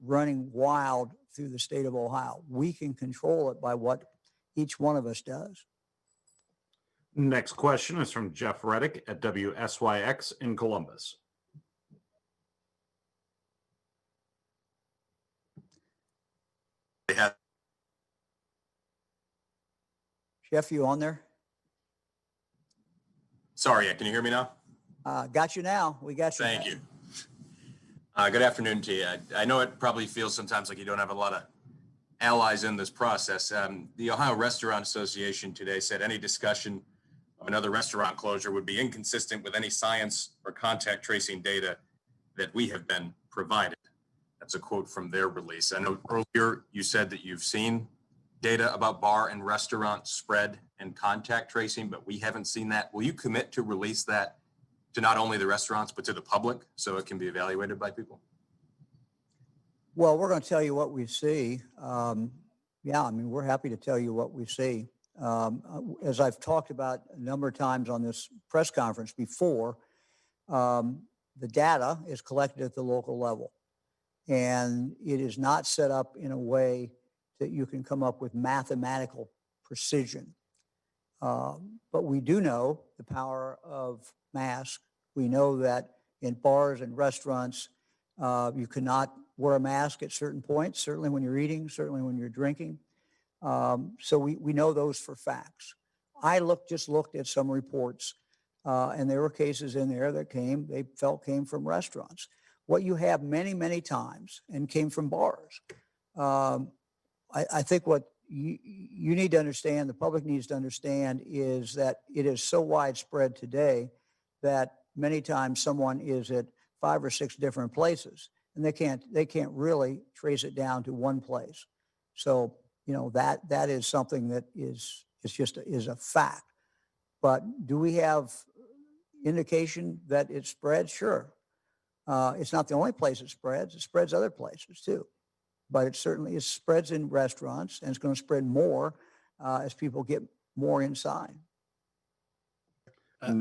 running wild through the state of Ohio. We can control it by what each one of us does. Next question is from Jeff Reddick at WSYX in Columbus. Jeff, you on there? Sorry, can you hear me now? Got you now. We got you. Thank you. Good afternoon to you. I know it probably feels sometimes like you don't have a lot of allies in this process. The Ohio Restaurant Association today said any discussion of another restaurant closure would be inconsistent with any science or contact tracing data that we have been provided. That's a quote from their release. I know earlier you said that you've seen data about bar and restaurant spread and contact tracing, but we haven't seen that. Will you commit to release that to not only the restaurants, but to the public so it can be evaluated by people? Well, we're going to tell you what we see. Yeah, I mean, we're happy to tell you what we see. As I've talked about a number of times on this press conference before, the data is collected at the local level. And it is not set up in a way that you can come up with mathematical precision. But we do know the power of masks. We know that in bars and restaurants, you cannot wear a mask at certain points, certainly when you're eating, certainly when you're drinking. So we know those for facts. I just looked at some reports, and there were cases in there that they felt came from restaurants. What you have many, many times, and came from bars. I think what you need to understand, the public needs to understand, is that it is so widespread today that many times someone is at 5 or 6 different places, and they can't really trace it down to one place. So, you know, that is something that is a fact. But do we have indication that it spreads? Sure. It's not the only place it spreads other places too. But it spreads in restaurants, and it's going to spread more as people get more inside. I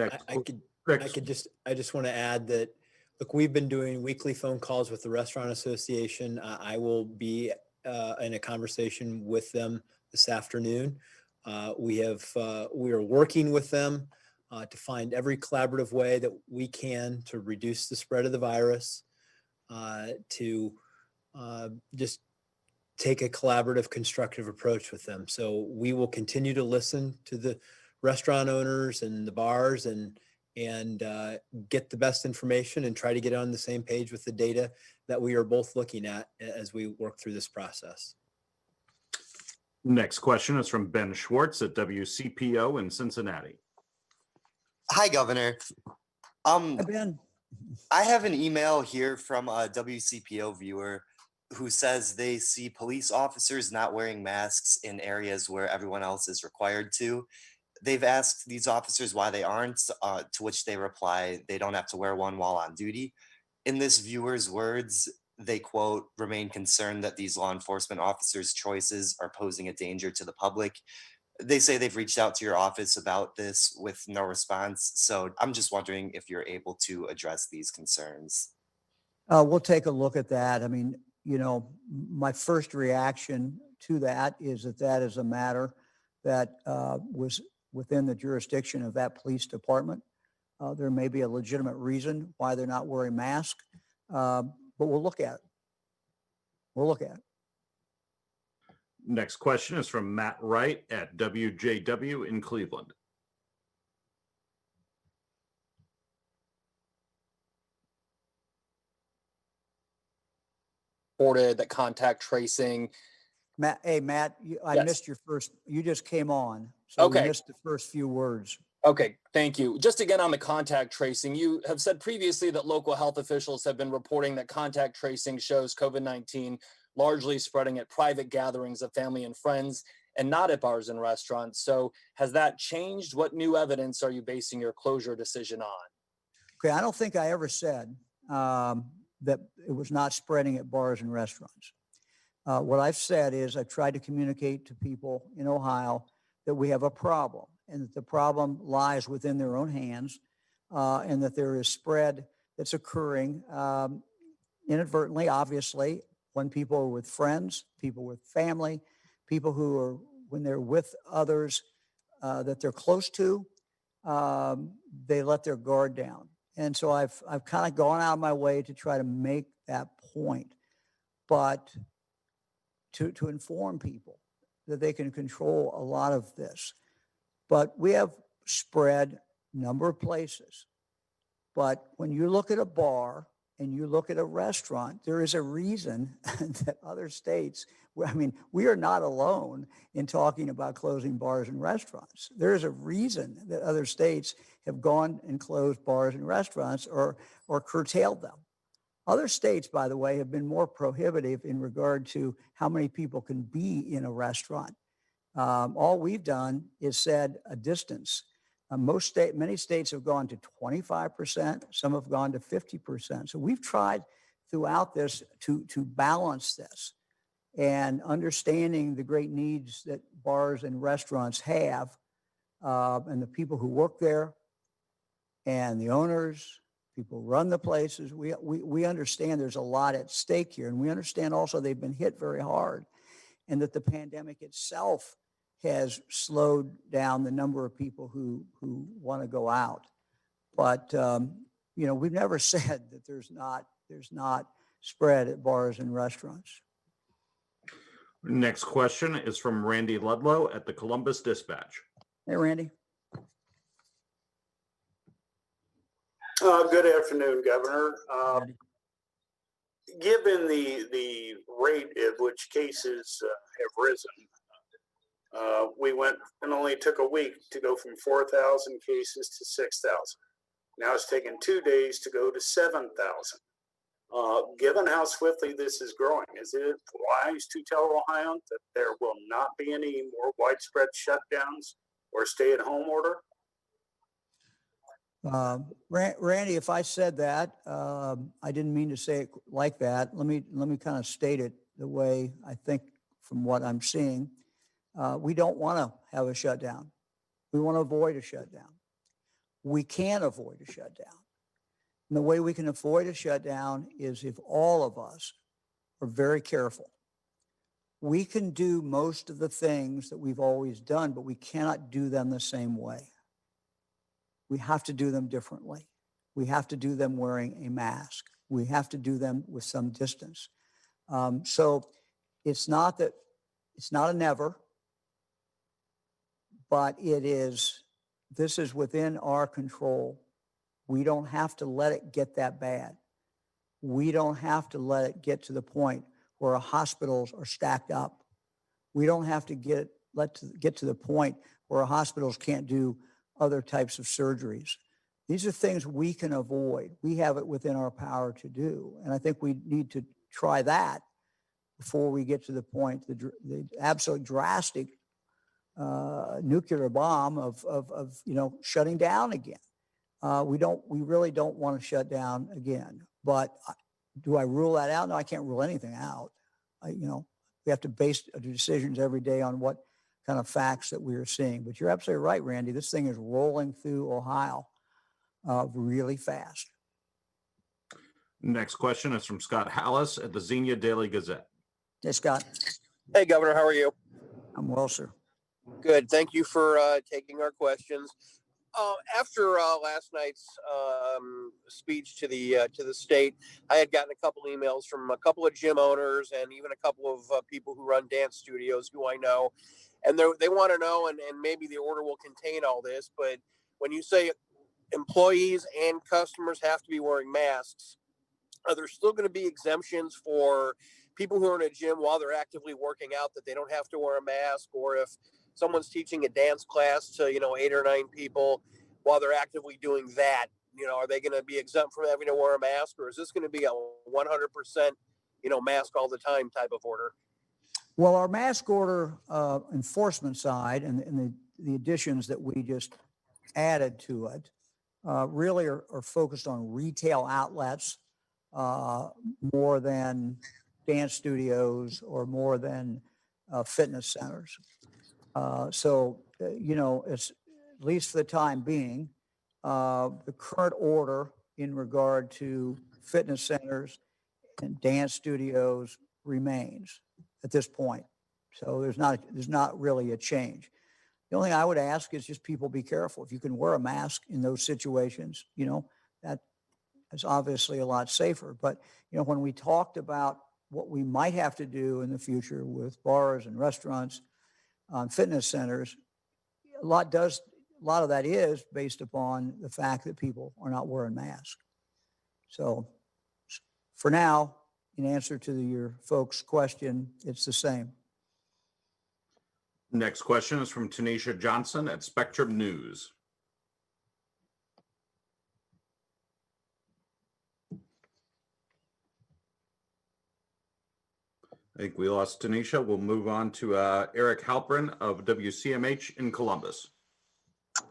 just want to add that, look, we've been doing weekly phone calls with the Restaurant Association. I will be in a conversation with them this afternoon. We are working with them to find every collaborative way that we can to reduce the spread of the virus, to just take a collaborative, constructive approach with them. So we will continue to listen to the restaurant owners and the bars and get the best information and try to get on the same page with the data that we are both looking at as we work through this process. Next question is from Ben Schwartz at WCPO in Cincinnati. Hi, Governor. Hi, Ben. I have an email here from a WCPO viewer who says they see police officers not wearing masks in areas where everyone else is required to. They've asked these officers why they aren't, to which they reply, they don't have to wear one while on duty. In this viewer's words, they quote, remain concerned that these law enforcement officers' choices are posing a danger to the public. They say they've reached out to your office about this with no response. So I'm just wondering if you're able to address these concerns. We'll take a look at that. I mean, you know, my first reaction to that is that is a matter that was within the jurisdiction of that police department. There may be a legitimate reason why they're not wearing masks, but we'll look at it. We'll look at it. Next question is from Matt Wright at WJW in Cleveland. Reported that contact tracing. Matt, I missed your first, you just came on. So Okay. we missed the first few words. Okay, thank you. Just again on the contact tracing, you have said previously that local health officials have been reporting that contact tracing shows COVID-19 largely spreading at private gatherings of family and friends and not at bars and restaurants. So has that changed? What new evidence are you basing your closure decision on? Okay, I don't think I ever said that it was not spreading at bars and restaurants. What I've said is I've tried to communicate to people in Ohio that we have a problem and that the problem lies within their own hands, and that there is spread that's occurring inadvertently, obviously, when people are with friends, people with family, people who are, when they're with others that they're close to, they let their guard down. And so I've kind of gone out of my way to try to make that point, but to inform people that they can control a lot of this. But we have spread a number of places. But when you look at a bar and you look at a restaurant, there is a reason that other states, I mean, we are not alone in talking about closing bars and restaurants. There is a reason that other states have gone and closed bars and restaurants or curtailed them. Other states, by the way, have been more prohibitive in regard to how many people can be in a restaurant. All we've done is said a distance. Many states have gone to 25%. Some have gone to 50%. So we've tried throughout this to balance this, and understanding the great needs that bars and restaurants have, and the people who work there, and the owners, people who run the places. We understand there's a lot at stake here, and we understand also they've been hit very hard, and that the pandemic itself has slowed down the number of people who want to go out. But we've never said that there's not spread at bars and restaurants. Next question is from Randy Ludlow at the Columbus Dispatch. Hey, Randy. Good afternoon, Governor. Given the rate at which cases have risen, we went and only took a week to go from 4,000 cases to 6,000. Now it's taken 2 days to go to 7,000. Given how swiftly this is growing, is it wise to tell Ohioans that there will not be any more widespread shutdowns or stay-at-home order? Randy, if I said that, I didn't mean to say it like that. Let me kind of state it the way I think from what I'm seeing. We don't want to have a shutdown. We want to avoid a shutdown. We can avoid a shutdown. And the way we can avoid a shutdown is if all of us are very careful. We can do most of the things that we've always done, but we cannot do them the same way. We have to do them differently. We have to do them wearing a mask. We have to do them with some distance. So it's not a never, but this is within our control. We don't have to let it get that bad. We don't have to let it get to the point where our hospitals are stacked up. We don't have to get to the point where our hospitals can't do other types of surgeries. These are things we can avoid. We have it within our power to do. And I think we need to try that before we get to the point, the absolute drastic nuclear bomb of shutting down again. We really don't want to shut down again. But do I rule that out? No, I can't rule anything out. We have to base decisions every day on what kind of facts that we are seeing. But you're absolutely right, Randy. This thing is rolling through Ohio really fast. Next question is from Scott Hallis at the Xenia Daily Gazette. Hey, Scott. Hey, Governor, how are you? I'm well, sir. Good. Thank you for taking our questions. After last night's speech to the state, I had gotten a couple emails from a couple of gym owners and even a couple of people who run dance studios who I know. And they want to know, and maybe the order will contain all this, but when you say employees and customers have to be wearing masks, are there still going to be exemptions for people who are in a gym while they're actively working out that they don't have to wear a mask? Or if someone's teaching a dance class to, 8 or 9 people while they're actively doing that, are they going to be exempt from having to wear a mask? Or is this going to be a 100%, mask all the time type of order? Well, our mask order enforcement side and the additions that we just added to it really are focused on retail outlets more than dance studios or more than fitness centers. It's at least for the time being, the current order in regard to fitness centers and dance studios remains at this point. So there's not really a change. The only thing I would ask is just people be careful. If you can wear a mask in those situations, that is obviously a lot safer. But, when we talked about what we might have to do in the future with bars and restaurants, fitness centers, a lot of that is based upon the fact that people are not wearing masks. So for now, in answer to your folks' question, it's the same. Next question is from Tanisha Johnson at Spectrum News. I think we lost Tanisha. We'll move on to Eric Halpern of WCMH in Columbus.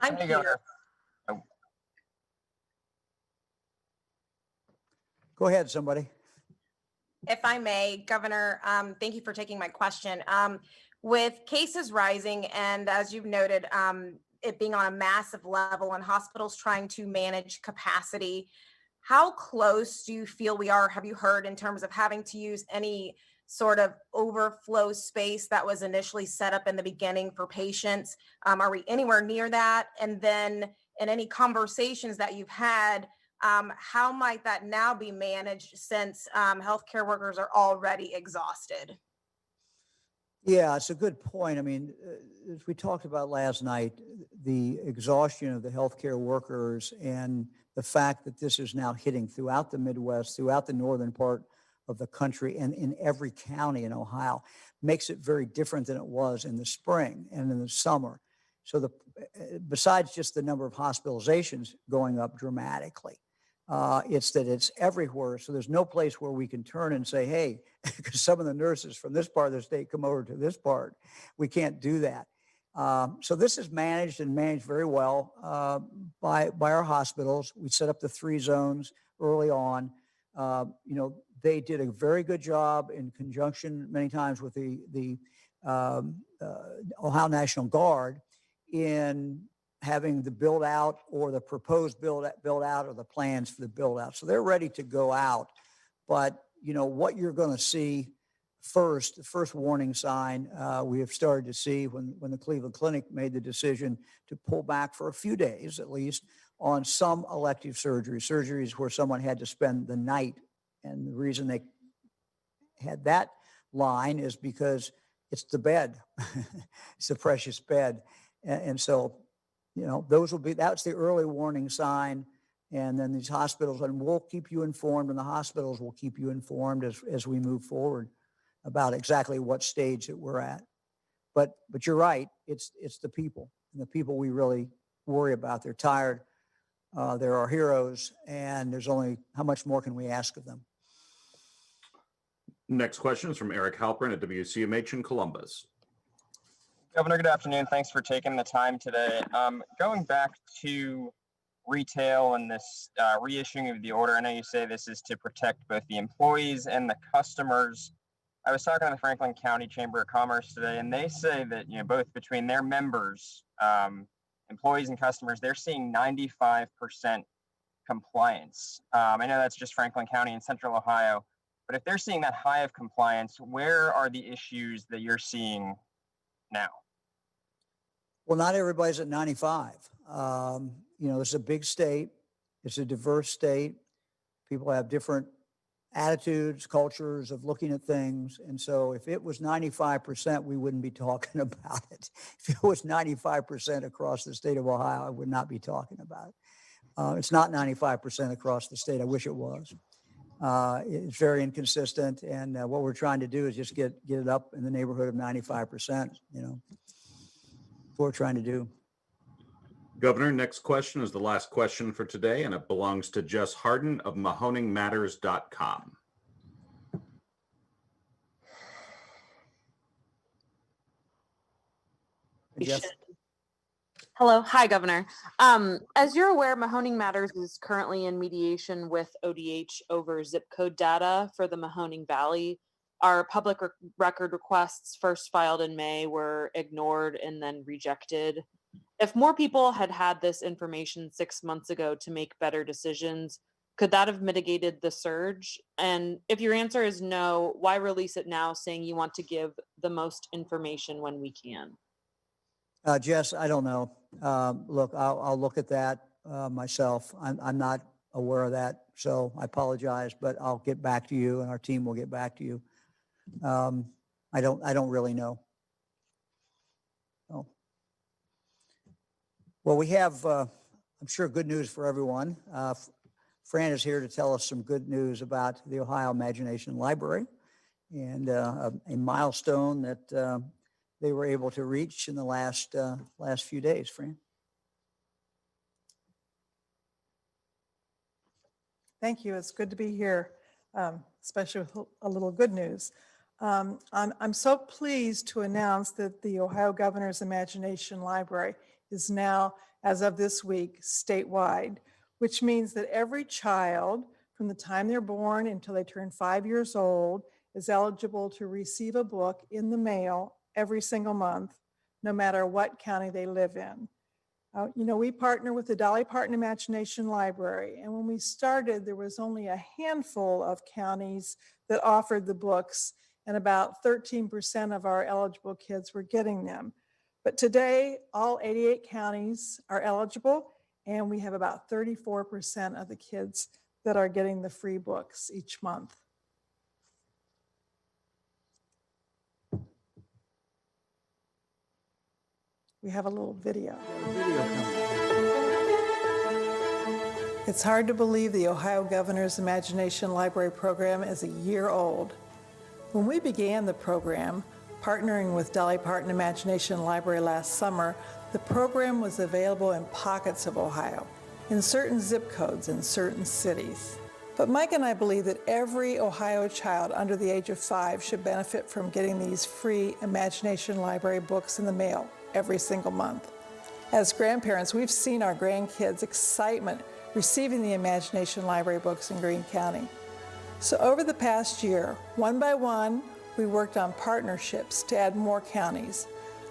I'm here. Go ahead, somebody. If I may, Governor, thank you for taking my question. With cases rising and as you've noted, it being on a massive level and hospitals trying to manage capacity, how close do you feel we are, have you heard, in terms of having to use any sort of overflow space that was initially set up in the beginning for patients? Are we anywhere near that? And then in any conversations that you've had, how might that now be managed since healthcare workers are already exhausted? Yeah, it's a good point. I mean, as we talked about last night, the exhaustion of the healthcare workers and the fact that this is now hitting throughout the Midwest, throughout the northern part of the country, and in every county in Ohio makes it very different than it was in the spring and in the summer. So besides just the number of hospitalizations going up dramatically, it's that it's everywhere. So there's no place where we can turn and say, hey, because some of the nurses from this part of the state come over to this part. We can't do that. So this is managed very well by our hospitals. We set up the 3 zones early on. They did a very good job in conjunction many times with the Ohio National Guard in having the build out or the proposed build out or the plans for the build out. So they're ready to go out. But, what you're going to see first, the first warning sign we have started to see when the Cleveland Clinic made the decision to pull back for a few days, at least, on some elective surgeries where someone had to spend the night. And the reason they had that line is because it's the bed. It's a precious bed. And so, that's the early warning sign. And then these hospitals, and we'll keep you informed, and the hospitals will keep you informed as we move forward about exactly what stage that we're at. But you're right, it's the people, and the people we really worry about. They're tired. They're our heroes, and there's only, how much more can we ask of them? Next question is from Eric Halpern at WCMH in Columbus. Governor, good afternoon. Thanks for taking the time today. Going back to retail and this reissuing of the order, I know you say this is to protect both the employees and the customers. I was talking to the Franklin County Chamber of Commerce today, and they say that, both between their members, employees and customers, they're seeing 95% compliance. I know that's just Franklin County in Central Ohio, but if they're seeing that high of compliance, where are the issues that you're seeing now? Well, not everybody's at 95. It's a big state. It's a diverse state. People have different attitudes, cultures of looking at things. And so if it was 95%, we wouldn't be talking about it. If it was 95% across the state of Ohio, I would not be talking about it. It's not 95% across the state. I wish it was. It's very inconsistent. And what we're trying to do is just get it up in the neighborhood of 95%, What we're trying to do. Governor, next question is the last question for today, and it belongs to Jess Harden of MahoningMatters.com. We Jeff? should. Hello. Hi, Governor. As you're aware, Mahoning Matters is currently in mediation with ODH over zip code data for the Mahoning Valley. Our public record requests, first filed in May, were ignored and then rejected. If more people had had this information 6 months ago to make better decisions, could that have mitigated the surge? And if your answer is no, why release it now, saying you want to give the most information when we can? Jess, I don't know. Look, I'll look at that myself. I'm not aware of that, so I apologize, but I'll get back to you and our team will get back to you. I don't really know. Oh. Well, we have, I'm sure, good news for everyone. Fran is here to tell us some good news about the Ohio Imagination Library and a milestone that they were able to reach in the last few days. Fran. Thank you. It's good to be here, especially with a little good news. I'm so pleased to announce that the Ohio Governor's Imagination Library is now, as of this week, statewide, which means that every child from the time they're born until they turn 5 years old is eligible to receive a book in the mail every single month, no matter what county they live in. We partner with the Dolly Parton Imagination Library, and when we started, there was only a handful of counties that offered the books, and about 13% of our eligible kids were getting them. But today, all 88 counties are eligible, and we have about 34% of the kids that are getting the free books each month. We have a little video. It's hard to believe the Ohio Governor's Imagination Library program is a year old. When we began the program, partnering with Dolly Parton Imagination Library last summer, the program was available in pockets of Ohio, in certain zip codes in certain cities. But Mike and I believe that every Ohio child under the age of 5 should benefit from getting these free Imagination Library books in the mail every single month. As grandparents, we've seen our grandkids' excitement receiving the Imagination Library books in Greene County. So over the past year, one by one, we worked on partnerships to add more counties.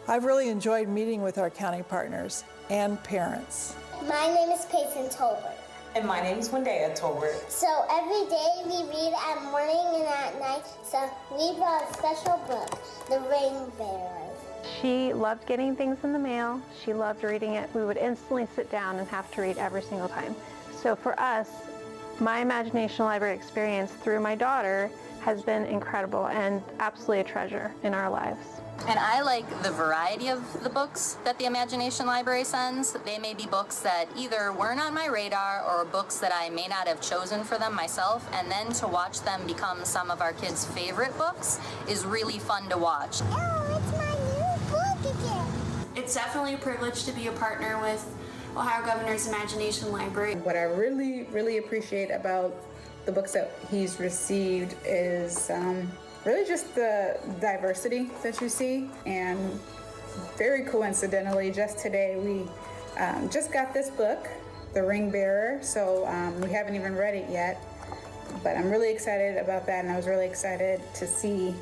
I've really enjoyed meeting with our county partners and parents. My name is Peyton Tolbert. And my name is Wendaya Tolbert. So every day we read at morning and at night. So we brought a special book, The Ring Bearer. She loved getting things in the mail. She loved reading it. We would instantly sit down and have to read every single time. So for us, my Imagination Library experience through my daughter has been incredible and absolutely a treasure in our lives. And I like the variety of the books that the Imagination Library sends. They may be books that either weren't on my radar or books that I may not have chosen for them myself, and then to watch them become some of our kids' favorite books is really fun to watch. Oh, it's my new book again. It's definitely a privilege to be a partner with Ohio Governor's Imagination Library. What I really appreciate about the books that he's received is really just the diversity that you see. And very coincidentally, just today we just got this book, The Ring Bearer. So we haven't even read it yet, but I'm really excited about that. And I was really excited to see,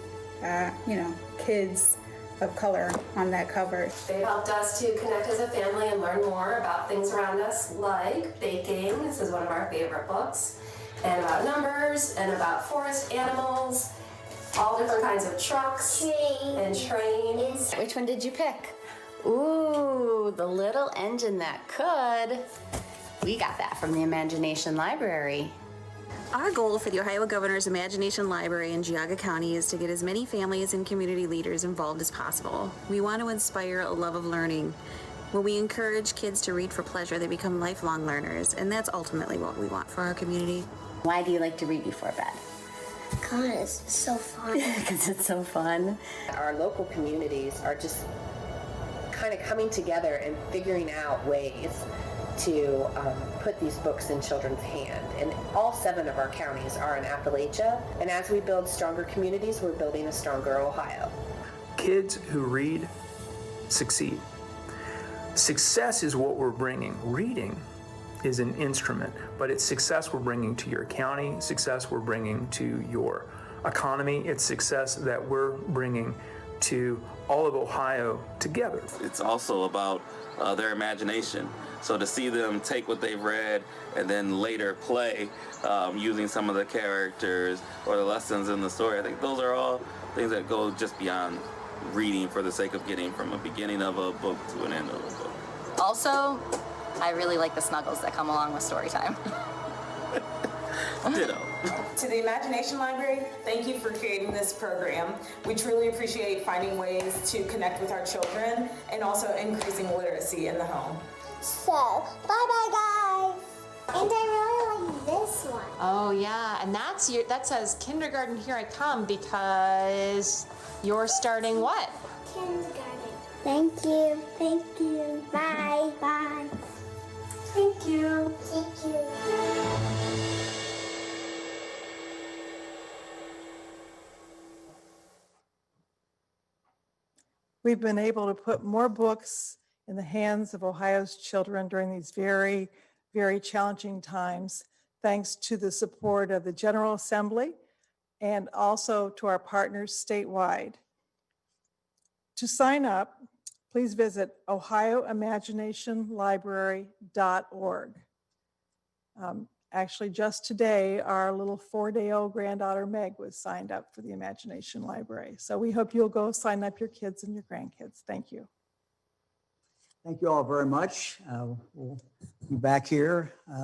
kids of color on that cover. They've helped us to connect as a family and learn more about things around us, like baking. This is one of our favorite books. And about numbers, and about forest animals, all different kinds of trucks and trains. Which one did you pick? Ooh, the little engine that could. We got that from the Imagination Library. Our goal for the Ohio Governor's Imagination Library in Geauga County is to get as many families and community leaders involved as possible. We want to inspire a love of learning. When we encourage kids to read for pleasure, they become lifelong learners, and that's ultimately what we want for our community. Why do you like to read before bed? Because it's so fun. Because it's so fun. Our local communities are just kind of coming together and figuring out ways to put these books in children's hand. And all 7 of our counties are in Appalachia. And as we build stronger communities, we're building a stronger Ohio. Kids who read succeed. Success is what we're bringing. Reading is an instrument, but it's success we're bringing to your county, success we're bringing to your economy, it's success that we're bringing to all of Ohio together. It's also about their imagination. So to see them take what they've read and then later play using some of the characters or the lessons in the story, I think those are all things that go just beyond reading for the sake of getting from a beginning of a book to an end of a book. Also, I really like the snuggles that come along with story time. Ditto. To the Imagination Library, thank you for creating this program. We truly appreciate finding ways to connect with our children and also increasing literacy in the home. So, bye-bye, guys. And I really like this one. Oh yeah, and that says kindergarten here I come because you're starting what? Kindergarten. Thank you. Thank you. Bye. Bye. Thank you. Thank you. We've been able to put more books in the hands of Ohio's children during these very, very challenging times, thanks to the support of the General Assembly and also to our partners statewide. To sign up, please visit ohioimaginationlibrary.org. Actually, just today, our little 4-day-old granddaughter Meg was signed up for the Imagination Library. So we hope you'll go sign up your kids and your grandkids. Thank you. Thank you all very much. We'll be back here